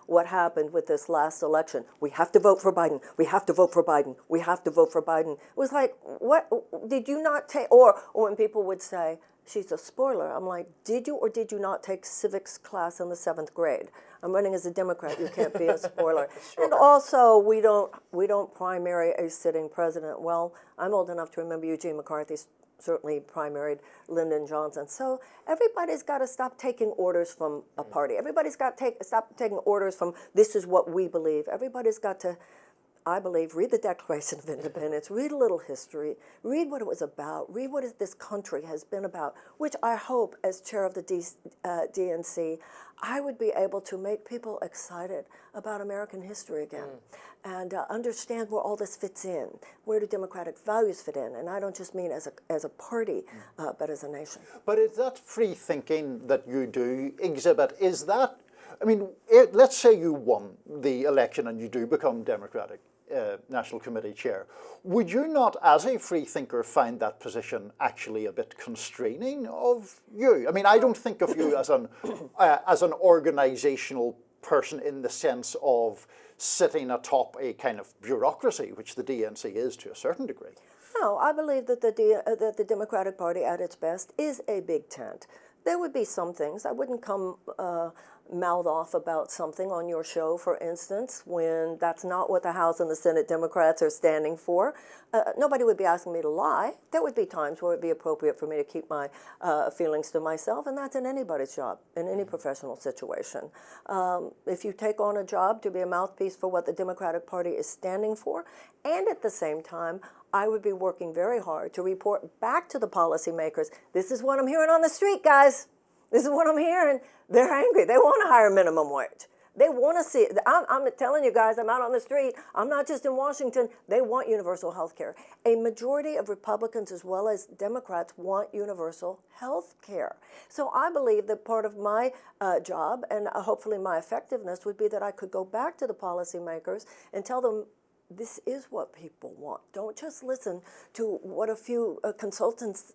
S16: what happened with this last election. We have to vote for Biden. We have to vote for Biden. We have to vote for Biden. It was like, what did you not take? Or when people would say, she's a spoiler, I'm like, did you or did you not take civics class in the 7th grade? I'm running as a Democrat. You can't be a spoiler. Sure. And also, we don't primary a sitting president. Well, I'm old enough to remember Eugene McCarthy certainly primaried Lyndon Johnson. So everybody's got to stop taking orders from a party. Everybody's got to stop taking orders from this is what we believe. Everybody's got to, I believe, read the Declaration of Independence, read a little history, read what it was about, read what this country has been about, which I hope, as chair of the D.N.C., I would be able to make people excited about American history again and understand where all this fits in, where do democratic values fit in, and I don't just mean as a party, but as a nation.
S2: But is that free thinking that you do exhibit, is that, I mean, let's say you won the election and you do become Democratic National Committee chair. Would you not, as a free thinker, find that position actually a bit constraining of you? I mean, I don't think of you as an organizational person in the sense of sitting atop a kind of bureaucracy, which the D.N.C. is to a certain degree.
S16: No, I believe that the Democratic Party at its best is a big tent. There would be some things. I wouldn't come mouth off about something on your show, for instance, when that's not what the House and the Senate Democrats are standing for. Nobody would be asking me to lie. There would be times where it would be appropriate for me to keep my feelings to myself, and that's in anybody's job, in any professional situation. If you take on a job to be a mouthpiece for what the Democratic Party is standing for, and at the same time, I would be working very hard to report back to the policymakers, this is what I'm hearing on the street, guys. This is what I'm hearing. They're angry. They want a higher minimum wage. They want to see it. I'm telling you guys, I'm out on the street. I'm not just in Washington. They want universal health care. A majority of Republicans as well as Democrats want universal health care. So I believe that part of my job and hopefully my effectiveness would be that I could go back to the policymakers and tell them, this is what people want. Don't just listen to what a few consultants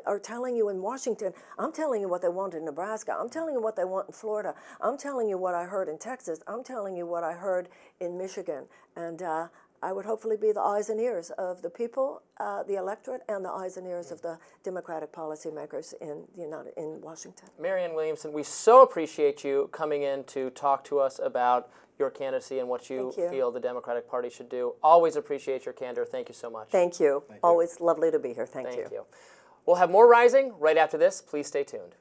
S16: are telling you in Washington. I'm telling you what they want in Nebraska. I'm telling you what they want in Florida. I'm telling you what I heard in Texas. I'm telling you what I heard in Michigan. And I would hopefully be the eyes and ears of the people, the electorate, and the eyes and ears of the Democratic policymakers in Washington.
S1: Marianne Williamson, we so appreciate you coming in to talk to us about your candidacy and what you feel the Democratic Party should do. Always appreciate your candor. Thank you so much.
S16: Thank you. Always lovely to be here. Thank you.
S1: We'll have more Rising right after this. Please stay tuned.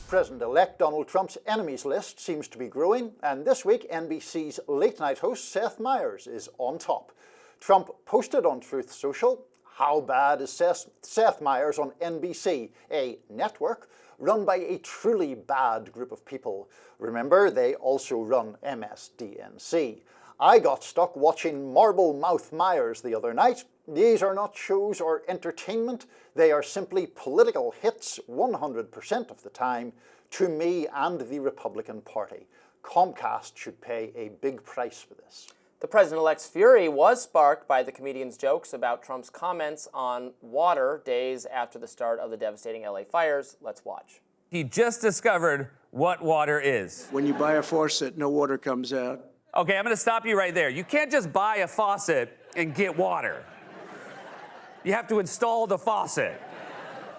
S2: President-elect Donald Trump's enemies list seems to be growing, and this week NBC's late-night host Seth Meyers is on top. Trump posted on Truth Social, how bad is Seth Meyers on NBC, a network run by a truly bad group of people. Remember, they also run MSDNC. I got stuck watching Marble Mouth Myers the other night. These are not shows or entertainment. They are simply political hits 100% of the time to me and the Republican Party. Comcast should pay a big price for this.
S1: The president-elect's fury was sparked by the comedian's jokes about Trump's comments on water days after the start of the devastating LA fires. Let's watch.
S17: He just discovered what water is.
S18: When you buy a faucet, no water comes out.
S17: Okay, I'm going to stop you right there. You can't just buy a faucet and get water. You have to install the faucet.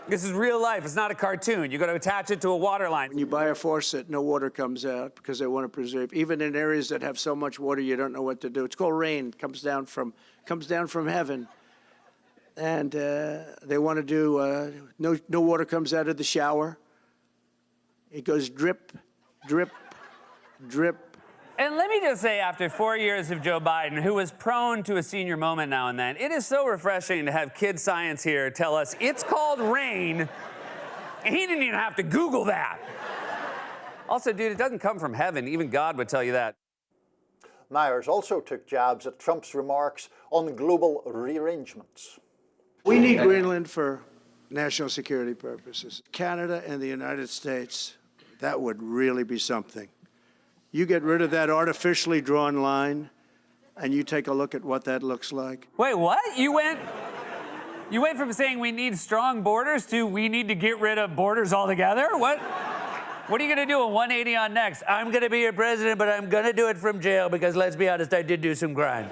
S17: This is real life. It's not a cartoon. You're going to attach it to a water line.
S18: When you buy a faucet, no water comes out because they want to preserve. Even in areas that have so much water, you don't know what to do. It's called rain. It comes down from heaven. And they want to do, no water comes out of the shower. It goes drip, drip, drip.
S17: And let me just say, after 4 years of Joe Biden, who is prone to a senior moment now and then, it is so refreshing to have Kid Science here tell us it's called rain, and he didn't even have to Google that. Also, dude, it doesn't come from heaven. Even God would tell you that.
S2: Meyers also took jabs at Trump's remarks on global rearrangements.
S18: We need Greenland for national security purposes. Canada and the United States, that would really be something. You get rid of that artificially drawn line, and you take a look at what that looks like.
S17: Wait, what? You went from saying we need strong borders to we need to get rid of borders altogether? What are you going to do a 180 on next? I'm going to be your president, but I'm going to do it from jail because, let's be honest, I did do some crime.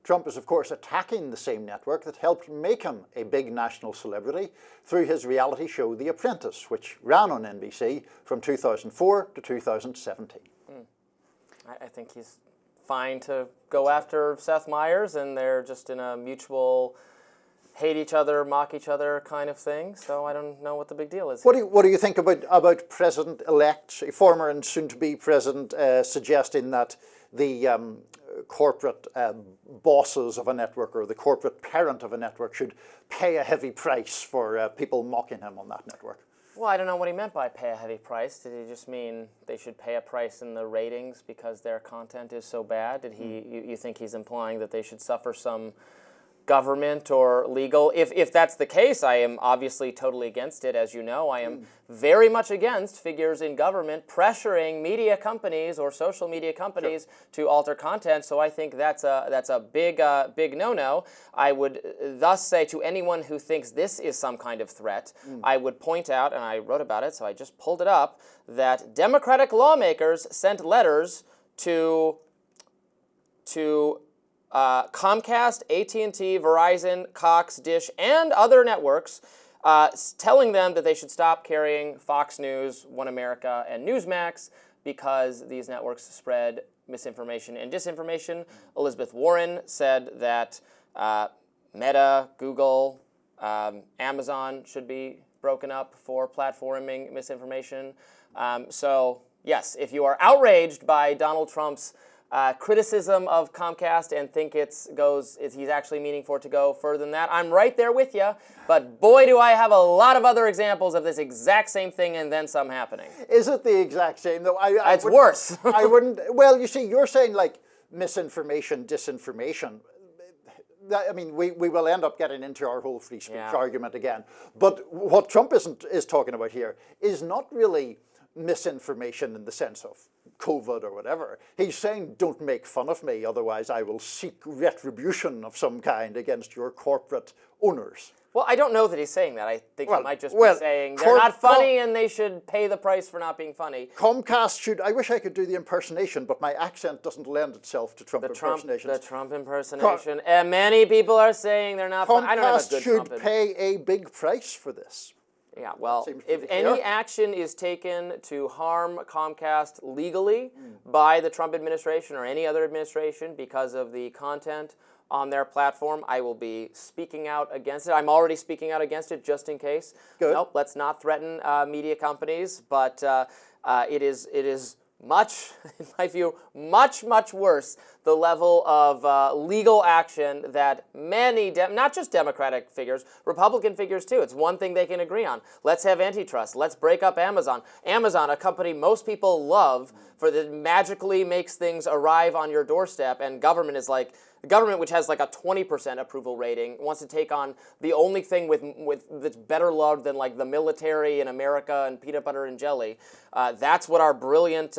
S2: Trump is, of course, attacking the same network that helped make him a big national celebrity through his reality show The Apprentice, which ran on NBC from 2004 to 2017.
S1: I think he's fine to go after Seth Meyers, and they're just in a mutual hate each other, mock each other kind of thing. So I don't know what the big deal is.
S2: What do you think about President-elect, a former and soon-to-be president, suggesting that the corporate bosses of a network or the corporate parent of a network should pay a heavy price for people mocking him on that network?
S1: Well, I don't know what he meant by pay a heavy price. Did he just mean they should pay a price in the ratings because their content is so bad? Did he? You think he's implying that they should suffer some government or legal? If that's the case, I am obviously totally against it. As you know, I am very much against figures in government pressuring media companies or social media companies to alter content. So I think that's a big no-no. I would thus say to anyone who thinks this is some kind of threat, I would point out, and I wrote about it, so I just pulled it up, that Democratic lawmakers sent letters to Comcast, AT&T, Verizon, Cox, Dish, and other networks, telling them that they should stop carrying Fox News, One America, and Newsmax because these networks spread misinformation and disinformation. Elizabeth Warren said that Meta, Google, Amazon should be broken up for platforming misinformation. So, yes, if you are outraged by Donald Trump's criticism of Comcast and think he's actually meaning for it to go further than that, I'm right there with you. But boy, do I have a lot of other examples of this exact same thing and then some happening.
S2: Is it the exact same though?
S1: It's worse.
S2: I wouldn't. Well, you see, you're saying like misinformation, disinformation. I mean, we will end up getting into our whole free speech argument again. But what Trump is talking about here is not really misinformation in the sense of COVID or whatever. He's saying, don't make fun of me, otherwise I will seek retribution of some kind against your corporate owners.
S1: Well, I don't know that he's saying that. I think he might just be saying they're not funny and they should pay the price for not being funny.
S2: Comcast should, I wish I could do the impersonation, but my accent doesn't lend itself to Trump impersonations.
S1: The Trump impersonation. And many people are saying they're not funny. I don't have a good
S2: Comcast should pay a big price for this.
S1: Yeah, well, if any action is taken to harm Comcast legally by the Trump administration or any other administration because of the content on their platform, I will be speaking out against it. I'm already speaking out against it just in case.
S2: Good.
S1: Nope, let's not threaten media companies, but it is much, in my view, much worse, the level of legal action that many, not just Democratic figures, Republican figures too. It's one thing they can agree on. Let's have antitrust. Let's break up Amazon. Amazon, a company most people love, for that magically makes things arrive on your doorstep, and government is like, The government, which has like a 20% approval rating, wants to take on the only thing with that's better loved than like the military in America and peanut butter and jelly. That's what our brilliant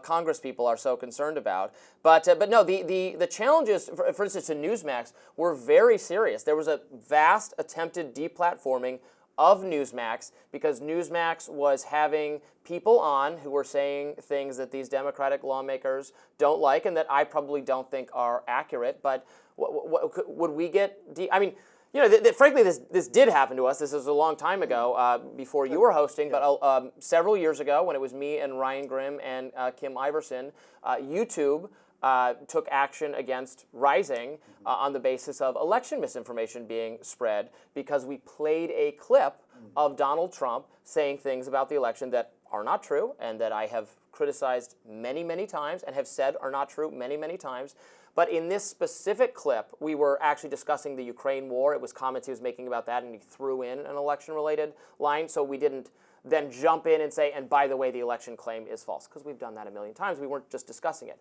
S1: Congress people are so concerned about. But no, the challenges, for instance, to Newsmax were very serious. There was a vast attempted deplatforming of Newsmax because Newsmax was having people on who were saying things that these Democratic lawmakers don't like and that I probably don't think are accurate. But would we get? I mean, you know, frankly, this did happen to us. This was a long time ago, before you were hosting, but several years ago when it was me and Ryan Grimm and Kim Iverson, YouTube took action against Rising on the basis of election misinformation being spread because we played a clip of Donald Trump saying things about the election that are not true and that I have criticized many, many times and have said are not true many, many times. But in this specific clip, we were actually discussing the Ukraine war. It was comments he was making about that, and he threw in an election-related line, so we didn't then jump in and say, and by the way, the election claim is false, because we've done that a million times. We weren't just discussing it.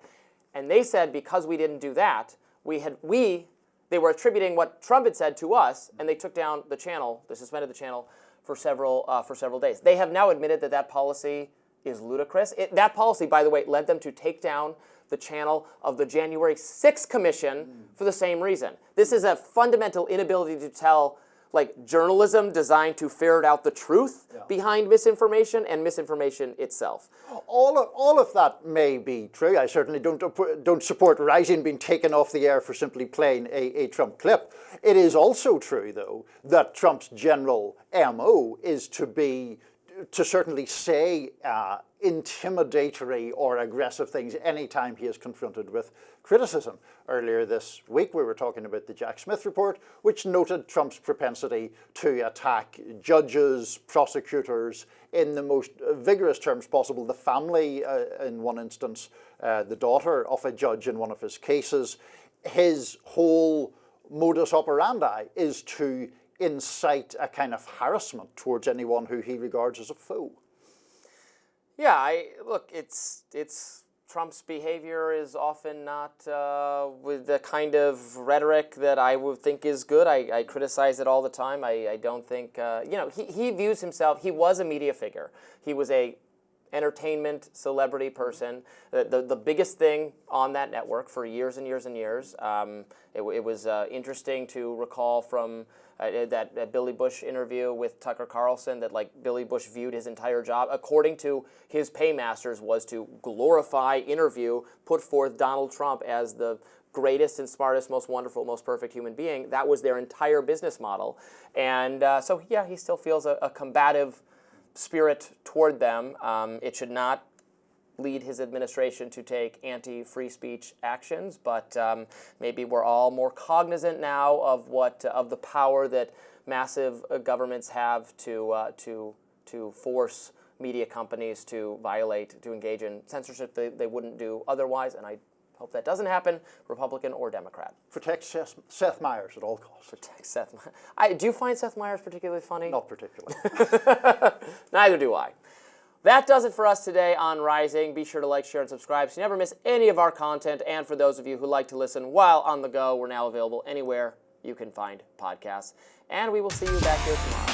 S1: And they said because we didn't do that, they were attributing what Trump had said to us, and they took down the channel, they suspended the channel for several days. They have now admitted that that policy is ludicrous. That policy, by the way, led them to take down the channel of the January 6th Commission for the same reason. This is a fundamental inability to tell like journalism designed to ferret out the truth behind misinformation and misinformation itself.
S2: All of that may be true. I certainly don't support Rising being taken off the air for simply playing a Trump clip. It is also true, though, that Trump's general MO is to certainly say intimidatory or aggressive things anytime he is confronted with criticism. Earlier this week, we were talking about the Jack Smith report, which noted Trump's propensity to attack judges, prosecutors in the most vigorous terms possible. The family, in one instance, the daughter of a judge in one of his cases. His whole modus operandi is to incite a kind of harassment towards anyone who he regards as a foe.
S1: Yeah, look, it's Trump's behavior is often not with the kind of rhetoric that I would think is good. I criticize it all the time. I don't think, he views himself, he was a media figure. He was a entertainment celebrity person, the biggest thing on that network for years and years and years. It was interesting to recall from that Billy Bush interview with Tucker Carlson that like Billy Bush viewed his entire job, according to his paymasters, was to glorify, interview, put forth Donald Trump as the greatest and smartest, most wonderful, most perfect human being. That was their entire business model. And so, yeah, he still feels a combative spirit toward them. It should not lead his administration to take anti-free speech actions, but maybe we're all more cognizant now of of the power that massive governments have to force media companies to engage in censorship they wouldn't do otherwise, and I hope that doesn't happen, Republican or Democrat.
S2: Protect Seth Meyers at all costs.
S1: Protect Seth Meyers. Do you find Seth Meyers particularly funny?
S2: Not particularly.
S1: Neither do I. That does it for us today on Rising. Be sure to like, share, and subscribe so you never miss any of our content. And for those of you who like to listen while on the go, we're now available anywhere you can find podcasts. And we will see you back here tomorrow.